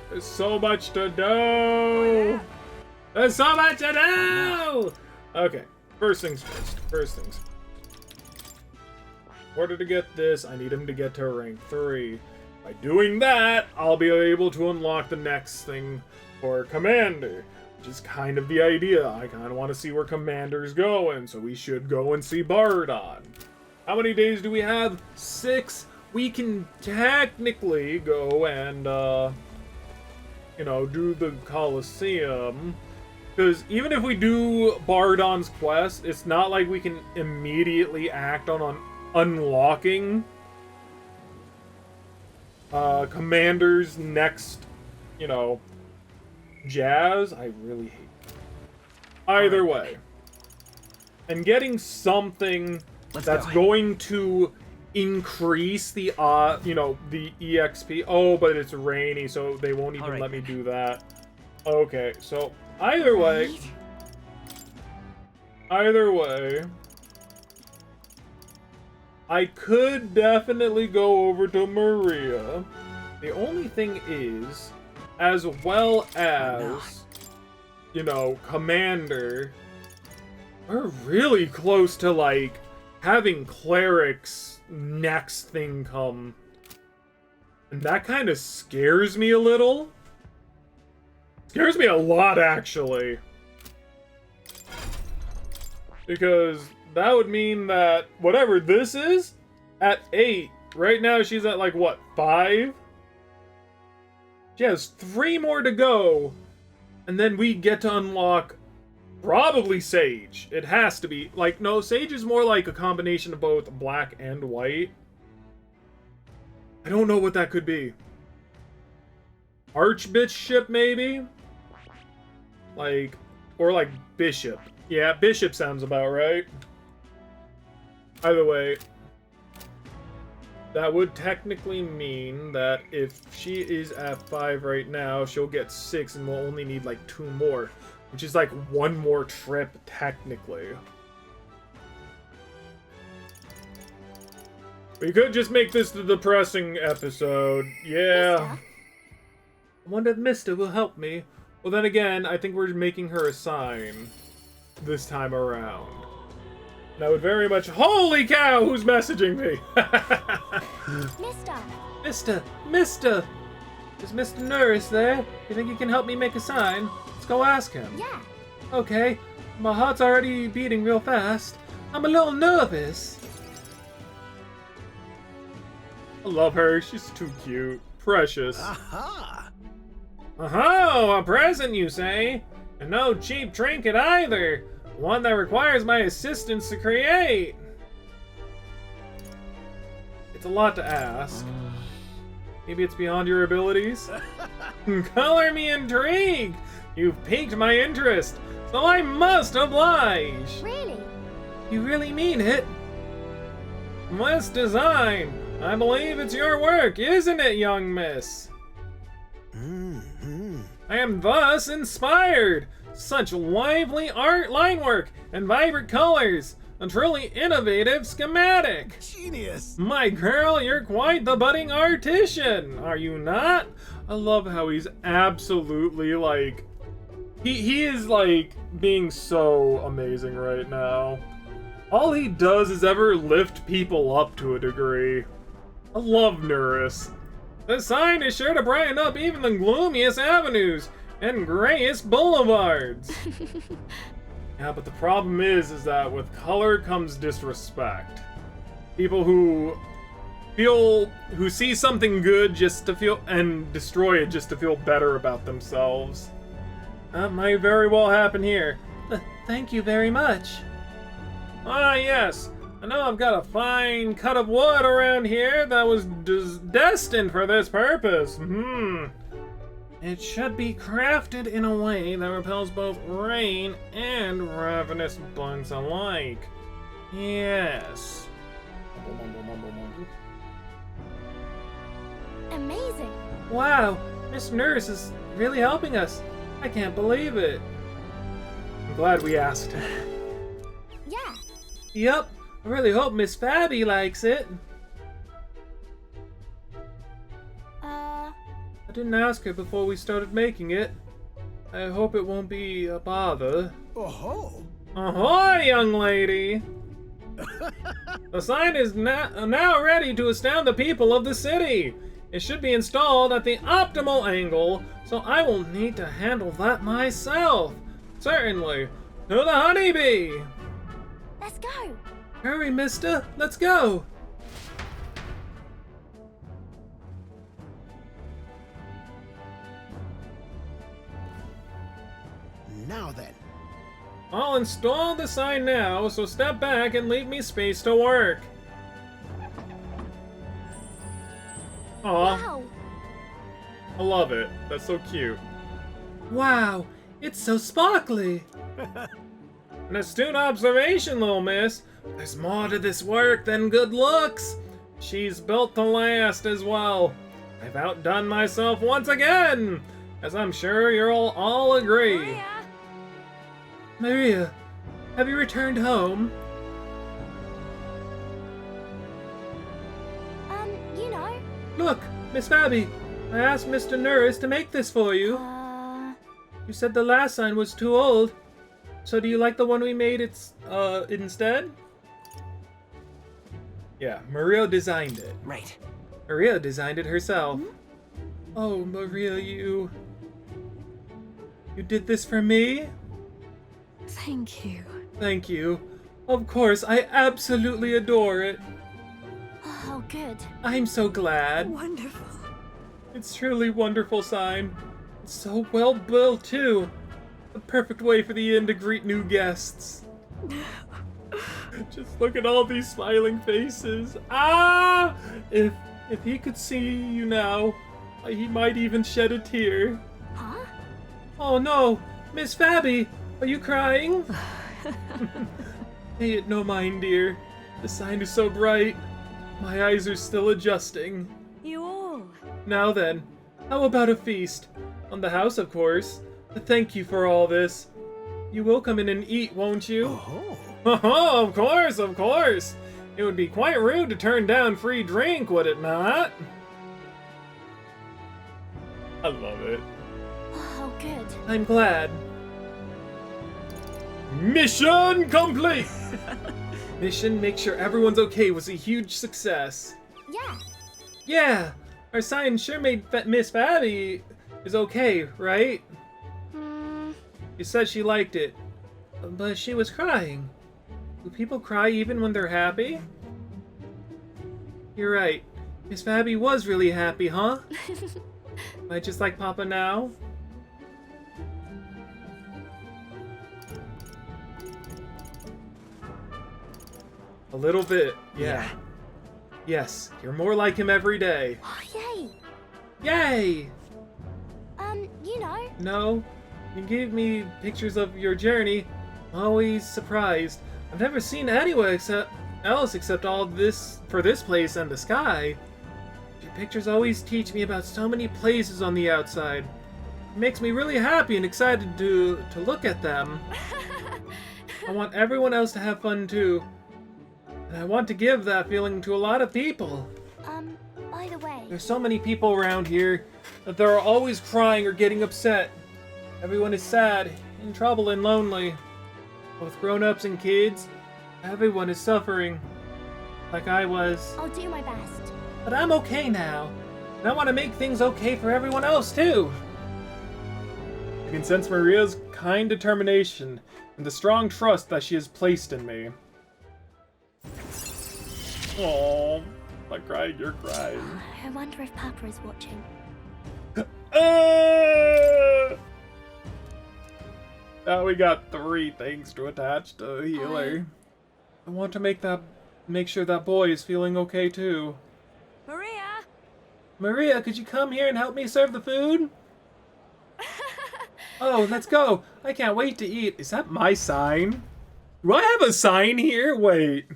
There's so much to do. There's so much to do. Okay, first things first. In order to get this, I need him to get to rank 3. By doing that, I'll be able to unlock the next thing for Commander, which is kind of the idea. I kind of want to see where Commander's going, so we should go and see Bardon. How many days do we have? 6. We can technically go and, do the Colosseum. Because even if we do Bardon's quest, it's not like we can immediately act on unlocking Commander's next, jazz. I really hate that. Either way. And getting something that's going to increase the, the EXP. Oh, but it's rainy, so they won't even let me do that. Okay, so either way, I could definitely go over to Maria. The only thing is, as well as, Commander, we're really close to, like, having Cleric's next thing come. And that kind of scares me a little. Scares me a lot, actually. Because that would mean that whatever this is, at 8. Right now she's at, like, what, 5? She has 3 more to go. And then we get to unlock probably Sage. It has to be. Like, no, Sage is more like a combination of both black and white. I don't know what that could be. Archbishop, maybe? Like, or like Bishop. Yeah, Bishop sounds about right. Either way, that would technically mean that if she is at 5 right now, she'll get 6 and we'll only need like 2 more. Which is like 1 more trip, technically. We could just make this the depressing episode. Yeah. I wonder if Mista will help me. Well, then again, I think we're making her a sign this time around. And I would very much... Holy cow! Who's messaging me? Mista! Is Mr. Norris there? You think he can help me make a sign? Let's go ask him. Yeah. Okay. My heart's already beating real fast. I'm a little nervous. I love her. She's too cute. Precious. Aha! Oh, a present, you say? And no cheap trinket either. One that requires my assistance to create. It's a lot to ask. Maybe it's beyond your abilities? Color me intrigued! You've piqued my interest, so I must oblige! Really? You really mean it? West Design! I believe it's your work, isn't it, young miss? I am thus inspired! Such lively line work and vibrant colors! A truly innovative schematic! Genius! My girl, you're quite the budding artician, are you not? I love how he's absolutely, like... He is, like, being so amazing right now. All he does is ever lift people up to a degree. I love Nuris. The sign is sure to brighten up even the gloomiest avenues and grayest boulevards. Yeah, but the problem is that with color comes disrespect. People who who see something good just to feel and destroy it just to feel better about themselves. That might very well happen here. Thank you very much. Ah, yes. I know I've got a fine cut of wood around here that was destined for this purpose. It should be crafted in a way that repels both rain and ravenous bugs alike. Yes. Amazing. Wow, Miss Nurse is really helping us. I can't believe it. I'm glad we asked. Yeah. Yup, I really hope Miss Fabby likes it. I didn't ask her before we started making it. I hope it won't be a bother. Oh-ho! Ahoy, young lady! The sign is now ready to astound the people of the city. It should be installed at the optimal angle, so I will need to handle that myself. Certainly. To the honeybee! Let's go. Hurry, mister. Let's go. Now then. I'll install the sign now, so step back and leave me space to work. Aw, Wow. I love it. That's so cute. Wow, it's so sparkly. An astute observation, little miss. There's more to this work than good looks. She's built to last as well. I've outdone myself once again, as I'm sure you'll all agree. Maria. Maria, have you returned home? You know. Look, Miss Fabby, I asked Mr. Nurse to make this for you. You said the last sign was too old. So do you like the one we made instead? Yeah, Maria designed it. Right. Maria designed it herself. Oh, Maria, you did this for me? Thank you. Thank you. Of course, I absolutely adore it. Oh, good. I'm so glad. Wonderful. It's truly wonderful sign. It's so well built too. The perfect way for the inn to greet new guests. Just look at all these smiling faces. Ah! If he could see you now, he might even shed a tear. Huh? Oh no, Miss Fabby, are you crying? Pay it no mind, dear. The sign is so bright. My eyes are still adjusting. You all. Now then, how about a feast? On the house, of course. Thank you for all this. You will come in and eat, won't you? Oh-ho! Oh, of course, of course. It would be quite rude to turn down free drink, would it not? I love it. Oh, good. I'm glad. Mission complete! Mission make sure everyone's okay was a huge success. Yeah. Yeah, our sign sure made Miss Fabby is okay, right? You said she liked it, but she was crying. Do people cry even when they're happy? You're right. Miss Fabby was really happy, huh? Am I just like Papa now? A little bit, yeah. Yes, you're more like him every day. Oh, yay. Yay! You know. No, you gave me pictures of your journey. Always surprised. I've never seen anywhere else except all this for this place and the sky. Your pictures always teach me about so many places on the outside. It makes me really happy and excited to look at them. I want everyone else to have fun too. And I want to give that feeling to a lot of people. By the way. There's so many people around here that they're always crying or getting upset. Everyone is sad, in trouble, and lonely. Both grown-ups and kids, everyone is suffering. Like I was. I'll do my best. But I'm okay now. And I want to make things okay for everyone else too. I can sense Maria's kind determination and the strong trust that she has placed in me. Aww. Like crying, you're crying. I wonder if Papa is watching. Now we got 3 things to attach to a healer. I want to make sure that boy is feeling okay too. Maria! Maria, could you come here and help me serve the food? Oh, let's go. I can't wait to eat. Is that my sign? Do I have a sign here? Wait.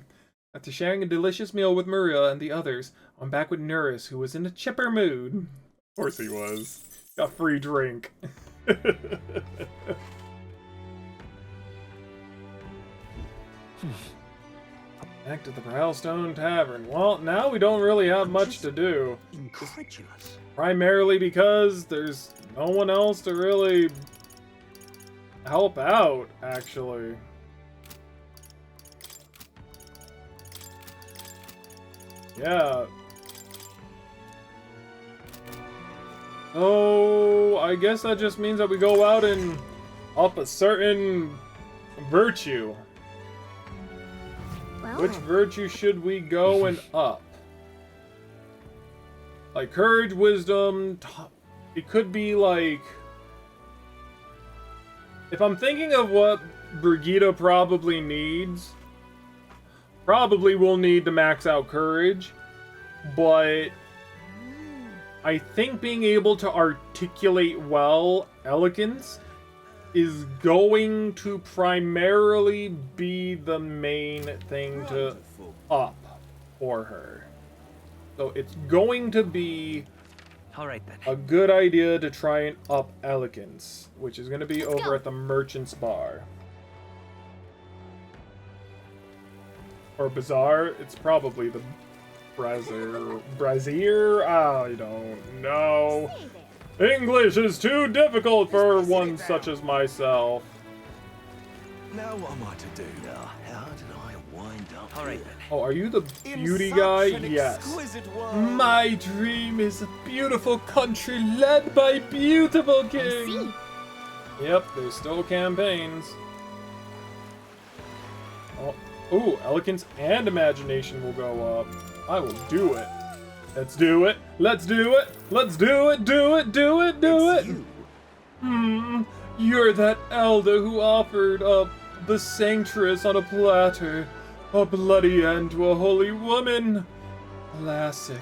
After sharing a delicious meal with Maria and the others, I'm back with Nuris, who was in a chipper mood. Of course he was. Got free drink. Back to the Browstone Tavern. Well, now we don't really have much to do. Incredulous. Primarily because there's no one else to really help out, actually. Yeah. Oh, I guess that just means that we go out and up a certain virtue. Well, Which virtue should we go and up? Like courage, wisdom, it could be like... If I'm thinking of what Brigitte probably needs, probably will need to max out courage, but I think being able to articulate well eloquence is going to primarily be the main thing to up for her. So it's going to be a good idea to try and up eloquence, which is going to be over at the merchant's bar. Or bazaar, it's probably the brazier? I don't know. English is too difficult for one such as myself. Now what am I to do? Now, how did I wind up here? Oh, are you the beauty guy? Yes. My dream is a beautiful country led by beautiful kings. Yep, there's still campaigns. Oh, ooh, eloquence and imagination will go up. I will do it. Let's do it. Let's do it. Let's do it. Do it. Do it. Do it. You're that elder who offered up the sanctress on a platter, a bloody end to a holy woman. Classic.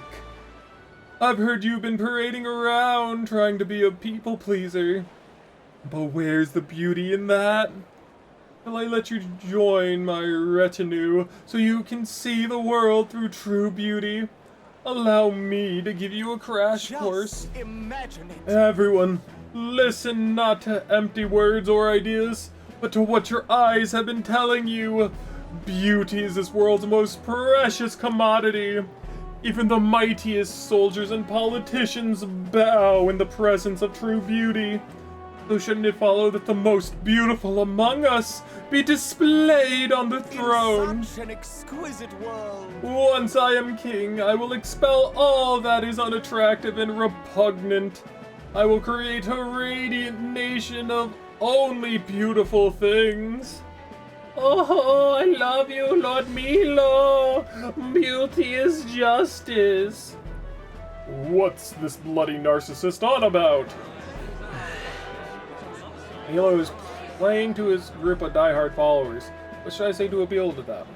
I've heard you've been parading around trying to be a people pleaser. But where's the beauty in that? Will I let you join my retinue so you can see the world through true beauty? Allow me to give you a crash course. Imagine it. Everyone, listen not to empty words or ideas, but to what your eyes have been telling you. Beauty is this world's most precious commodity. Even the mightiest soldiers and politicians bow in the presence of true beauty. So shouldn't it follow that the most beautiful among us be displayed on the throne? In such an exquisite world. Once I am king, I will expel all that is unattractive and repugnant. I will create a radiant nation of only beautiful things. Oh, I love you, Lord Milo. Beauty is justice. What's this bloody narcissist on about? Milo is playing to his group of diehard followers. What should I say to appeal to them?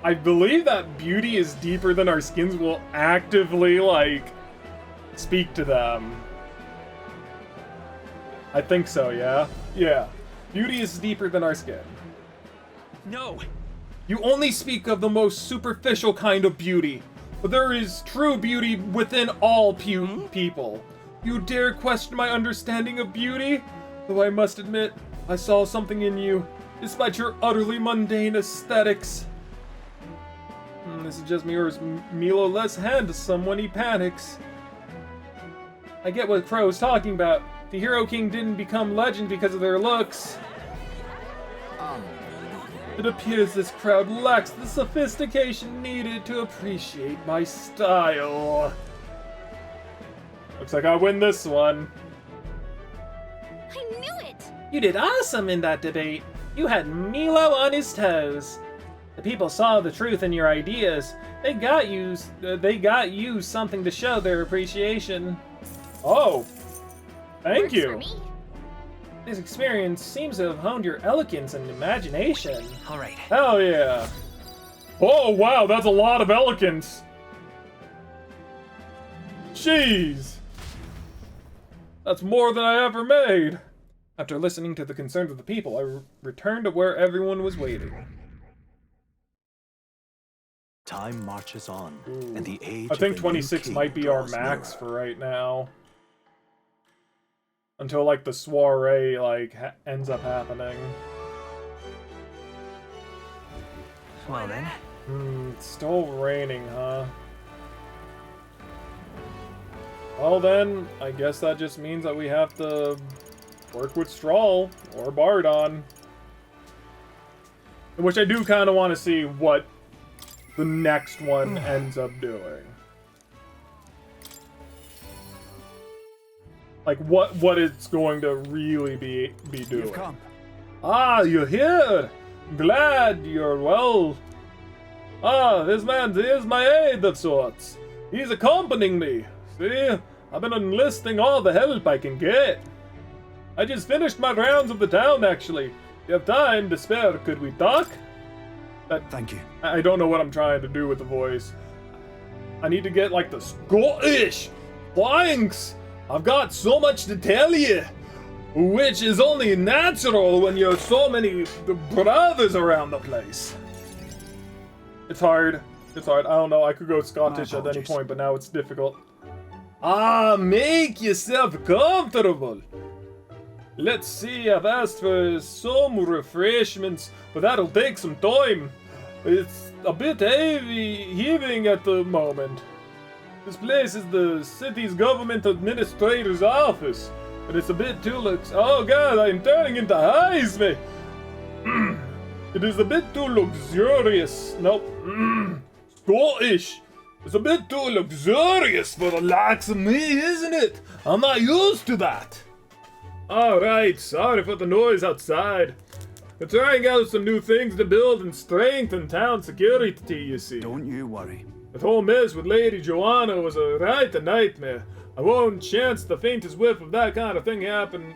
I believe that beauty is deeper than our skins will actively, like, speak to them. I think so, yeah? Yeah. Beauty is deeper than our skin. No. You only speak of the most superficial kind of beauty. But there is true beauty within all people. You dare question my understanding of beauty? Though I must admit, I saw something in you, despite your utterly mundane aesthetics. This is just me or is Milo less handsome when he panics? I get what Crow is talking about. The Hero King didn't become legend because of their looks. It appears this crowd lacks the sophistication needed to appreciate my style. Looks like I win this one. I knew it! You did awesome in that debate. You had Milo on his toes. The people saw the truth in your ideas. They got you something to show their appreciation. Oh, thank Works you. for me. This experience seems to have honed your eloquence and imagination. All right. Hell yeah. Oh, wow, that's a lot of eloquence. Jeez. That's more than I ever made. After listening to the concerns of the people, I returned to where everyone was waiting. Time marches on, and the age I think of a new 26 king might be our draws max nearer. for right now. Until, like, the soiree, like, ends up happening. Well then. It's still raining, huh? Well then, I guess that just means that we have to work with Stroll or Bardon. Which I do kind of want to see what the next one ends up doing. Like what it's going to really be doing. You've come. Ah, you're here! Glad you're well. Ah, this man is my aide of sorts. He's accompanying me. See, I've been enlisting all the help I can get. I just finished my rounds of the town, actually. If you have time to spare, could we talk? Thank you. I don't know what I'm trying to do with the voice. I need to get, like, the Scottish. Thanks! I've got so much to tell you. Which is only natural when you have so many brothers around the place. It's hard. It's hard. I don't know. I could go Scottish at any point, but now it's difficult. Ah, make yourself comfortable. Let's see. I've asked for some refreshments, but that'll take some time. It's a bit heaving at the moment. This place is the city's government administrator's office, but it's a bit too oh god, I'm turning into Heisme. It is a bit too luxurious. Nope. Scottish. It's a bit too luxurious for the likes of me, isn't it? I'm not used to that. Alright, sorry for the noise outside. We're trying out some new things to build and strengthen town security, you see. Don't you worry. The whole mess with Lady Joanna was a nightmare. I won't chance the faintest whiff of that kind of thing happening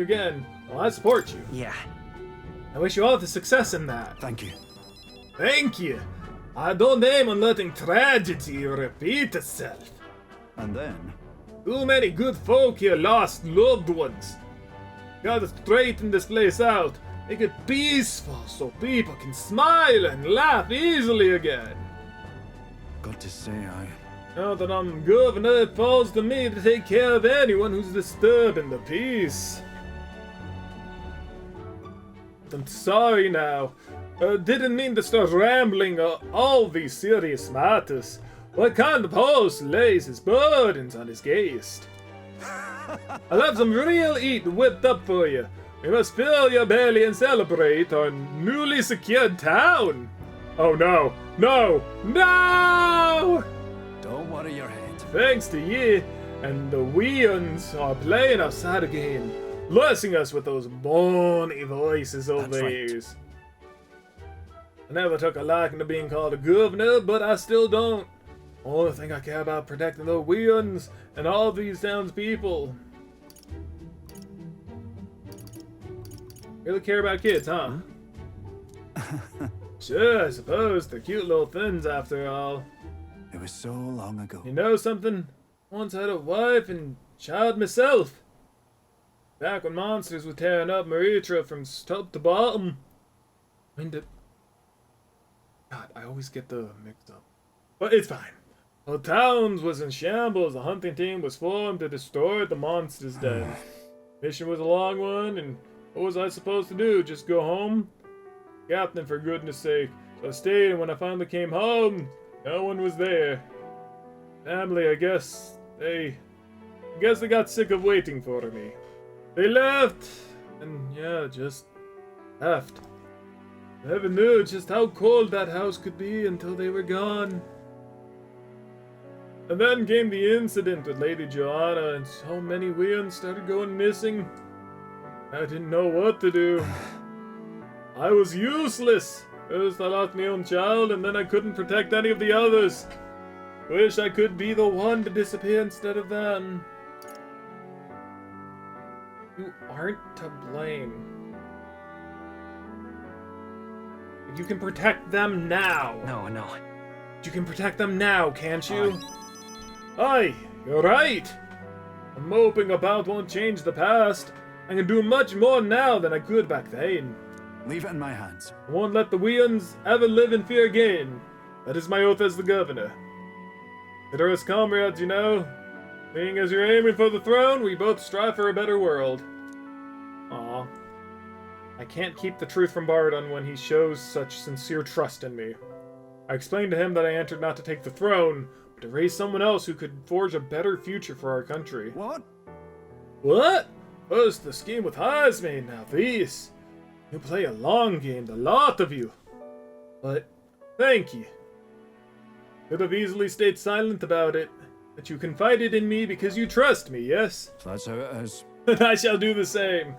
again. Well, I support you. Yeah. I wish you all the success in that. Thank you. Thank you. I don't aim on letting tragedy repeat itself. And then? Too many good folk here lost loved ones. Gotta straighten this place out. Make it peaceful so people can smile and laugh easily again. Got to say, Now that I'm governor, it falls to me to take care of anyone who's disturbing the peace. I'm sorry now. Didn't mean to start rambling all these serious matters. What kind of host lays his burdens on his guest? I'll have some real eat whipped up for you. We must fill your belly and celebrate our newly secured town. Oh no, no, no! don't worry your head. Thanks to ye, and the weans are playing outside again, blessing us with those bonny voices of That's right. theirs. I never took a liking to being called a governor, but I still don't. Only thing I care about protecting the weans and all these townspeople. Really care about kids, huh? Sure, I suppose. They're cute little things after all. It was so long ago. You know something? Once had a wife and child myself. Back when monsters were tearing up Maritra from top to bottom. When did... God, I always get the mixed up. But it's fine. While towns was in shambles, a hunting team was formed to destroy the monsters' den. Mission was a long one, and what was I supposed to do? Just go home? Captain, for goodness sake. So I stayed, and when I finally came home, no one was there. Family, I guess they got sick of waiting for me. They left, and yeah, just left. I never knew just how cold that house could be until they were gone. And then came the incident with Lady Joanna, and so many weans started going missing. I didn't know what to do. I was useless. First I lost my own child, and then I couldn't protect any of the others. Wish I could be the one to disappear instead of them. You aren't to blame. You can protect them now. No. You can protect them now, can't you? Aye, you're right. I'm moping about won't change the past. I can do much more now than I could back then. Leave it in my hands. I won't let the Weans ever live in fear again. That is my oath as the governor. Consider us comrades, you know. Being as you're aiming for the throne, we both strive for a better world. Aw. I can't keep the truth from Bardon when he shows such sincere trust in me. I explained to him that I entered not to take the throne, but to raise someone else who could forge a better future for our country. What? What? First the scheme with heirs made, now this. You play a long game, the lot of you. But, thank you. Could have easily stayed silent about it, but you confided in me because you trust me, yes? So that's how it is. And I shall do the same.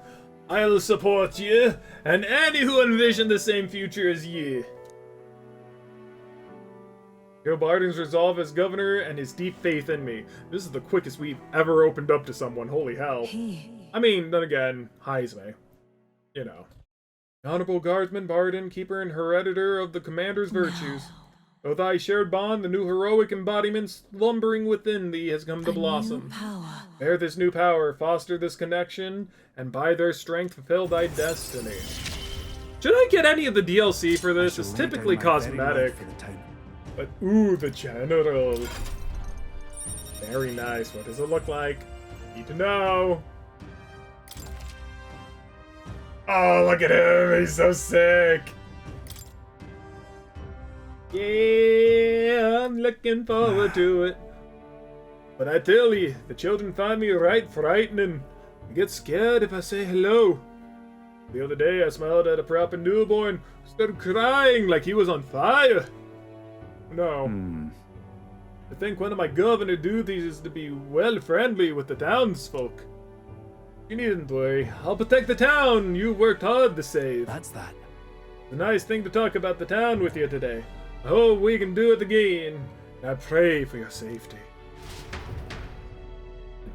I'll support you, and any who envision the same future as you. Joe Bardon's resolve as governor and his deep faith in me. This is the quickest we've ever opened up to someone, holy hell. I mean, then again, Heisme. You know. Honorable guardsman, Bardon, keeper and hereditor of the commander's virtues. O thy shared bond, the new heroic embodiment slumbering within thee has come to blossom. Bear this new power, foster this connection, and by their strength fulfill thy destiny. Should I get any of the DLC for this? It's typically cosmetic. But ooh, the general. Very nice. What does it look like? Need to know. Oh, look at him. He's so sick. Yeah, I'm looking forward to it. But I tell you, the children find me right frightening. They get scared if I say hello. The other day I smiled at a proper newborn who started crying like he was on fire. No. I think one of my governor duties is to be well friendly with the townsfolk. You needn't worry. I'll protect the town you worked hard to save. That's that. It's a nice thing to talk about the town with you today. I hope we can do it again. And I pray for your safety.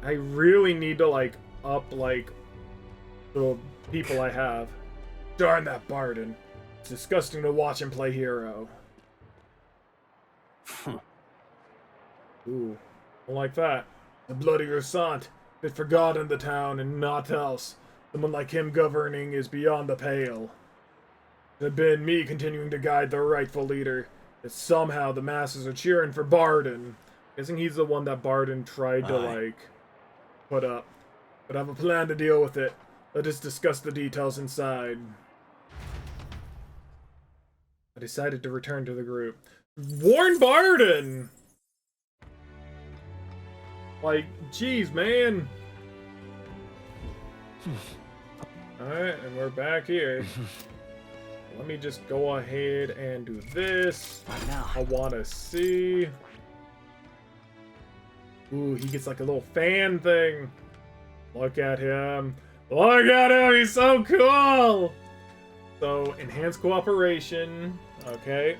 I really need to, up, the people I have. Darn that Bardon. It's disgusting to watch him play hero. Ooh, don't like that. The bloody Ursant. Bit forgotten the town and naught else. Someone like him governing is beyond the pale. It had been me continuing to guide the rightful leader. That somehow the masses are cheering for Bardon. Guessing he's the one that Bardon tried to, put up. But I have a plan to deal with it. Let us discuss the details inside. I decided to return to the group. Warn Bardon! Jeez, man. Alright, and we're back here. Let me just go ahead and do this. Right now. I want to see. Ooh, he gets a little fan thing. Look at him. Look at him, he's so cool! So, enhanced cooperation. Okay.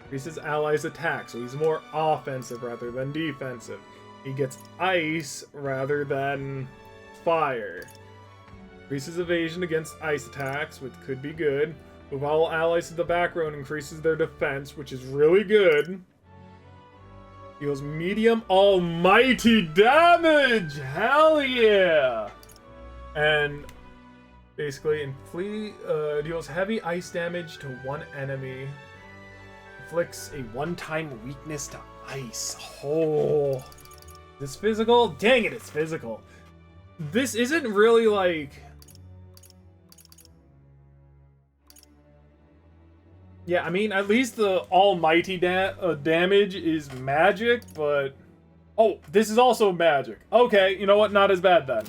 Increases allies' attack, so he's more offensive rather than defensive. He gets ice rather than fire. Increases evasion against ice attacks, which could be good. Move all allies to the background, increases their defense, which is really good. Deals medium almighty damage! Hell yeah! And basically, deals heavy ice damage to one enemy. Inflicts a one-time weakness to ice. Oh. Is this physical? Dang it, it's physical. This isn't really yeah, I mean, at least the almighty damage is magic, but... Oh, this is also magic. Okay, you know what? Not as bad then.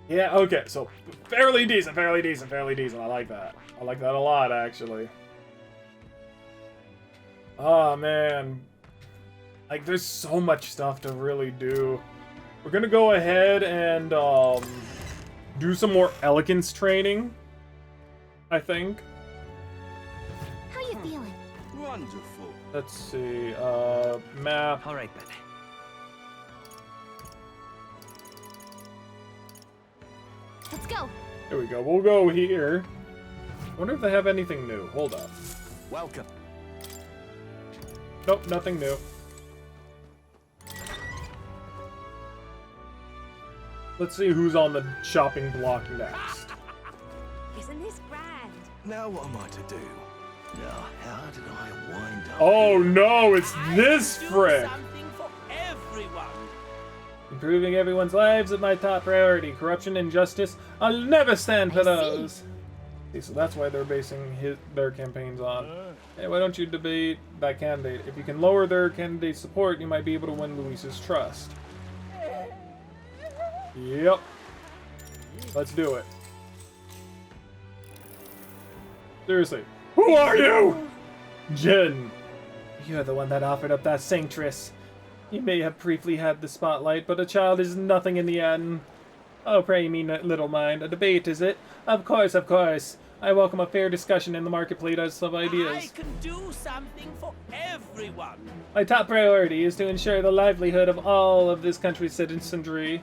Yeah, okay, so fairly decent. I like that. I like that a lot, actually. Oh, man. There's so much stuff to really do. We're gonna go ahead and, do some more elegance training, I think. How you feeling? Wonderful. Let's see, map. All right then. Let's go. Here we go. We'll go here. I wonder if they have anything new. Hold up. Welcome. Nope, nothing new. Let's see who's on the shopping block next. Isn't this grand? Now what am I to do? Now, how did I wind up? Oh no, it's this frick! Something for everyone. Improving everyone's lives is my top priority. Corruption and injustice, I'll never stand for those. See, so that's why they're basing their campaigns on. Hey, why don't you debate that candidate? If you can lower their candidate's support, you might be able to win Luis's trust. Yep. Let's do it. Seriously. Who are you? Jin. You're the one that offered up that sanctress. You may have briefly had the spotlight, but a child is nothing in the end. Oh, pray me little mind. A debate, is it? Of course, of course. I welcome a fair discussion in the marketplace of I ideas. can do something for everyone. My top priority is to ensure the livelihood of all of this country's citizenry.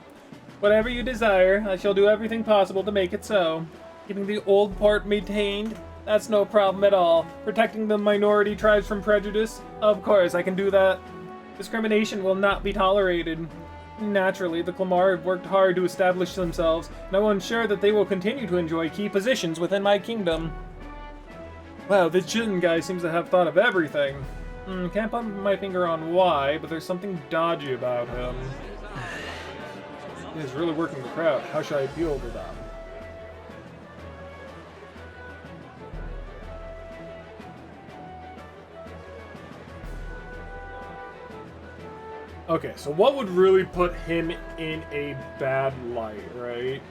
Whatever you desire, I shall do everything possible to make it so. Keeping the old port maintained, that's no problem at all. Protecting the minority tribes from prejudice, of course I can do that. Discrimination will not be tolerated. Naturally, the Clamar have worked hard to establish themselves, and I will ensure that they will continue to enjoy key positions within my kingdom. Wow, this Jin guy seems to have thought of everything. Can't put my finger on why, but there's something dodgy about him. He's really working the crowd. How should I appeal to them? Okay, so what would really put him in a bad light, right?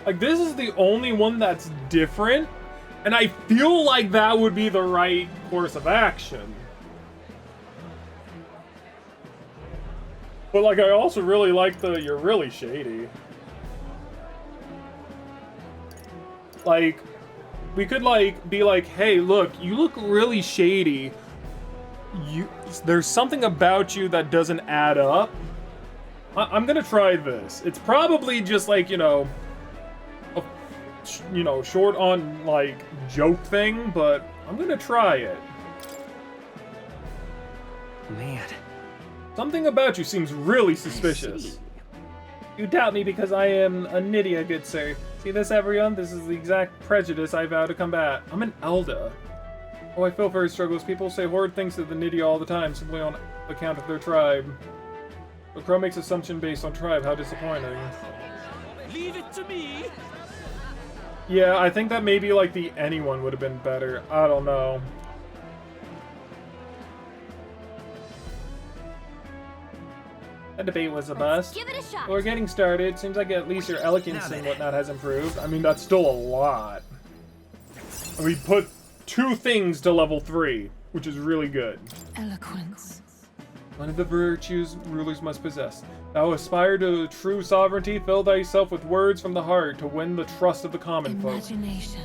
Like, this is the only one that's different, and I feel like that would be the right course of action. But, like, I also really like the, you're really shady. Like, we could, like, be like, hey, look, you look really shady. There's something about you that doesn't add up. I'm gonna try this. It's probably just, like, you know, a, short on, like, joke thing, but I'm gonna try it. Man. Something about you seems really suspicious. You doubt me because I am a Nydia, good sir. See this, everyone? This is the exact prejudice I vow to combat. I'm an Elda. Oh, I feel for his struggles. People say horrid things to the Nydia all the time, simply on account of their tribe. But Crow makes assumption based on tribe. How disappointing. Leave it to me. Yeah, I think that maybe, like, the anyone would have been better. I don't know. That debate was a bust. Give it a shot. We're getting started. Seems like at least your elegance and whatnot has improved. I mean, that's still a lot. And we put 2 things to level 3, which is really good. Eloquence. One of the virtues rulers must possess. Thou aspire to true sovereignty, fill thyself with words from the heart to win the trust of the common folk. Imagination.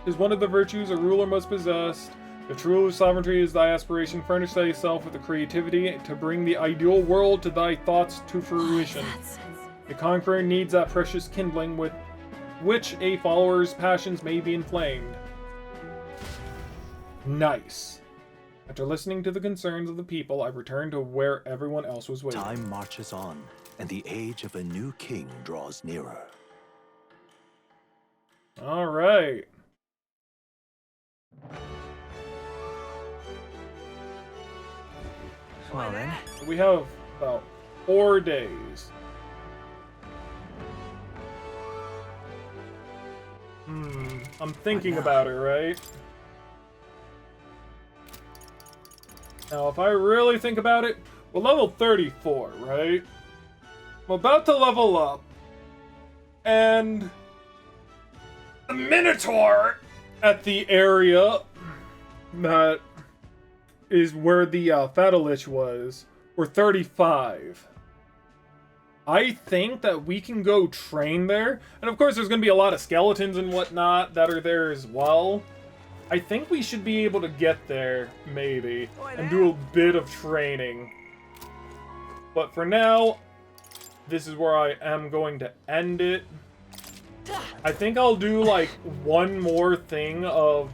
Is one of the virtues a ruler must possess. If true sovereignty is thy aspiration, furnish thyself with the creativity to bring the ideal world to thy thoughts to fruition. The conqueror needs that precious kindling with which a follower's passions may be inflamed. Nice. After listening to the concerns of the people, I returned to where everyone else was waiting. Time marches on, and the age of a new king draws nearer. All right. Well then. We have about 4 days. I'm thinking about it, right? Now, if I really think about it, we're level 34, right? I'm about to level up. And the Minotaur at the area that is where the Fetalich was, were 35. I think that we can go train there. And of course, there's going to be a lot of skeletons and whatnot that are there as well. I think we should be able to get there, maybe, and do a bit of training. But for now, this is where I am going to end it. I think I'll do, like, one more thing of...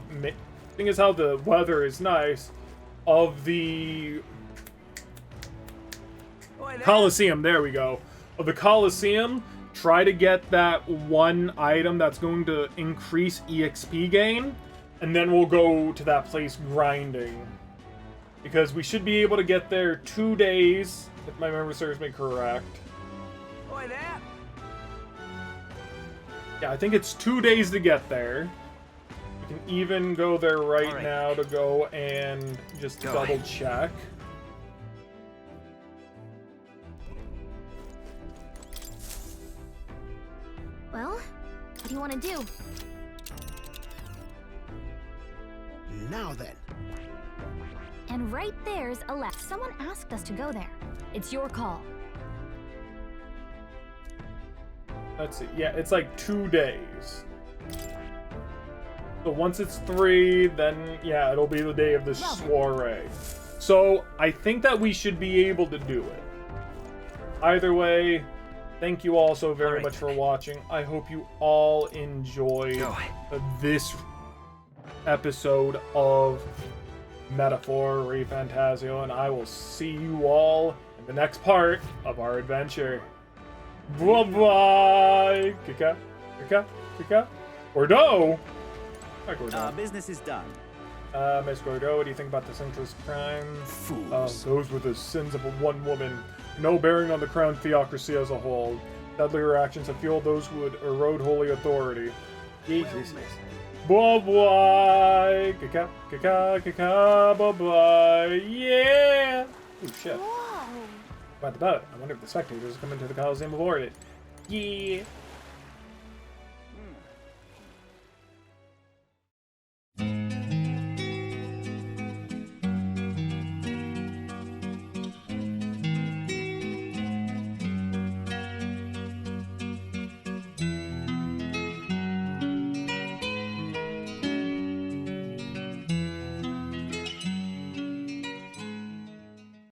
Thing is how the weather is nice. Of the... Coliseum, there we go. Of the Coliseum, try to get that one item that's going to increase EXP gain. And then we'll go to that place grinding. Because we should be able to get there 2 days, if my memory serves me correct. Yeah, I think it's 2 days to get there. We can even go there right now to go and just double check. Well, what do you want to do? Now then. And right there's a left. Someone asked us to go there. It's your call. Let's see. Yeah, it's like 2 days. So once it's 3, then yeah, it'll be the day of the soiree. So I think that we should be able to do it. Either way, thank you all so very much for watching. I hope you all enjoyed this episode of Metaphor ReFantazio, and I will see you all in the next part of our adventure. Bye-bye! Kika, Kika, Kika. Gordo! Hi, Gordo. Business is done. Miss Gordo, what do you think about the senseless crimes? Fools. Those were the sins of one woman. No bearing on the crown theocracy as a whole. Deadlier actions have fueled those who would erode holy authority. Jesus. Bye-bye! Kika, Kika, Kika, bye-bye! Yeah! Oh, shit. Whoa. About the boat. I wonder if the spectators come into the Coliseum aboard it. Yeah!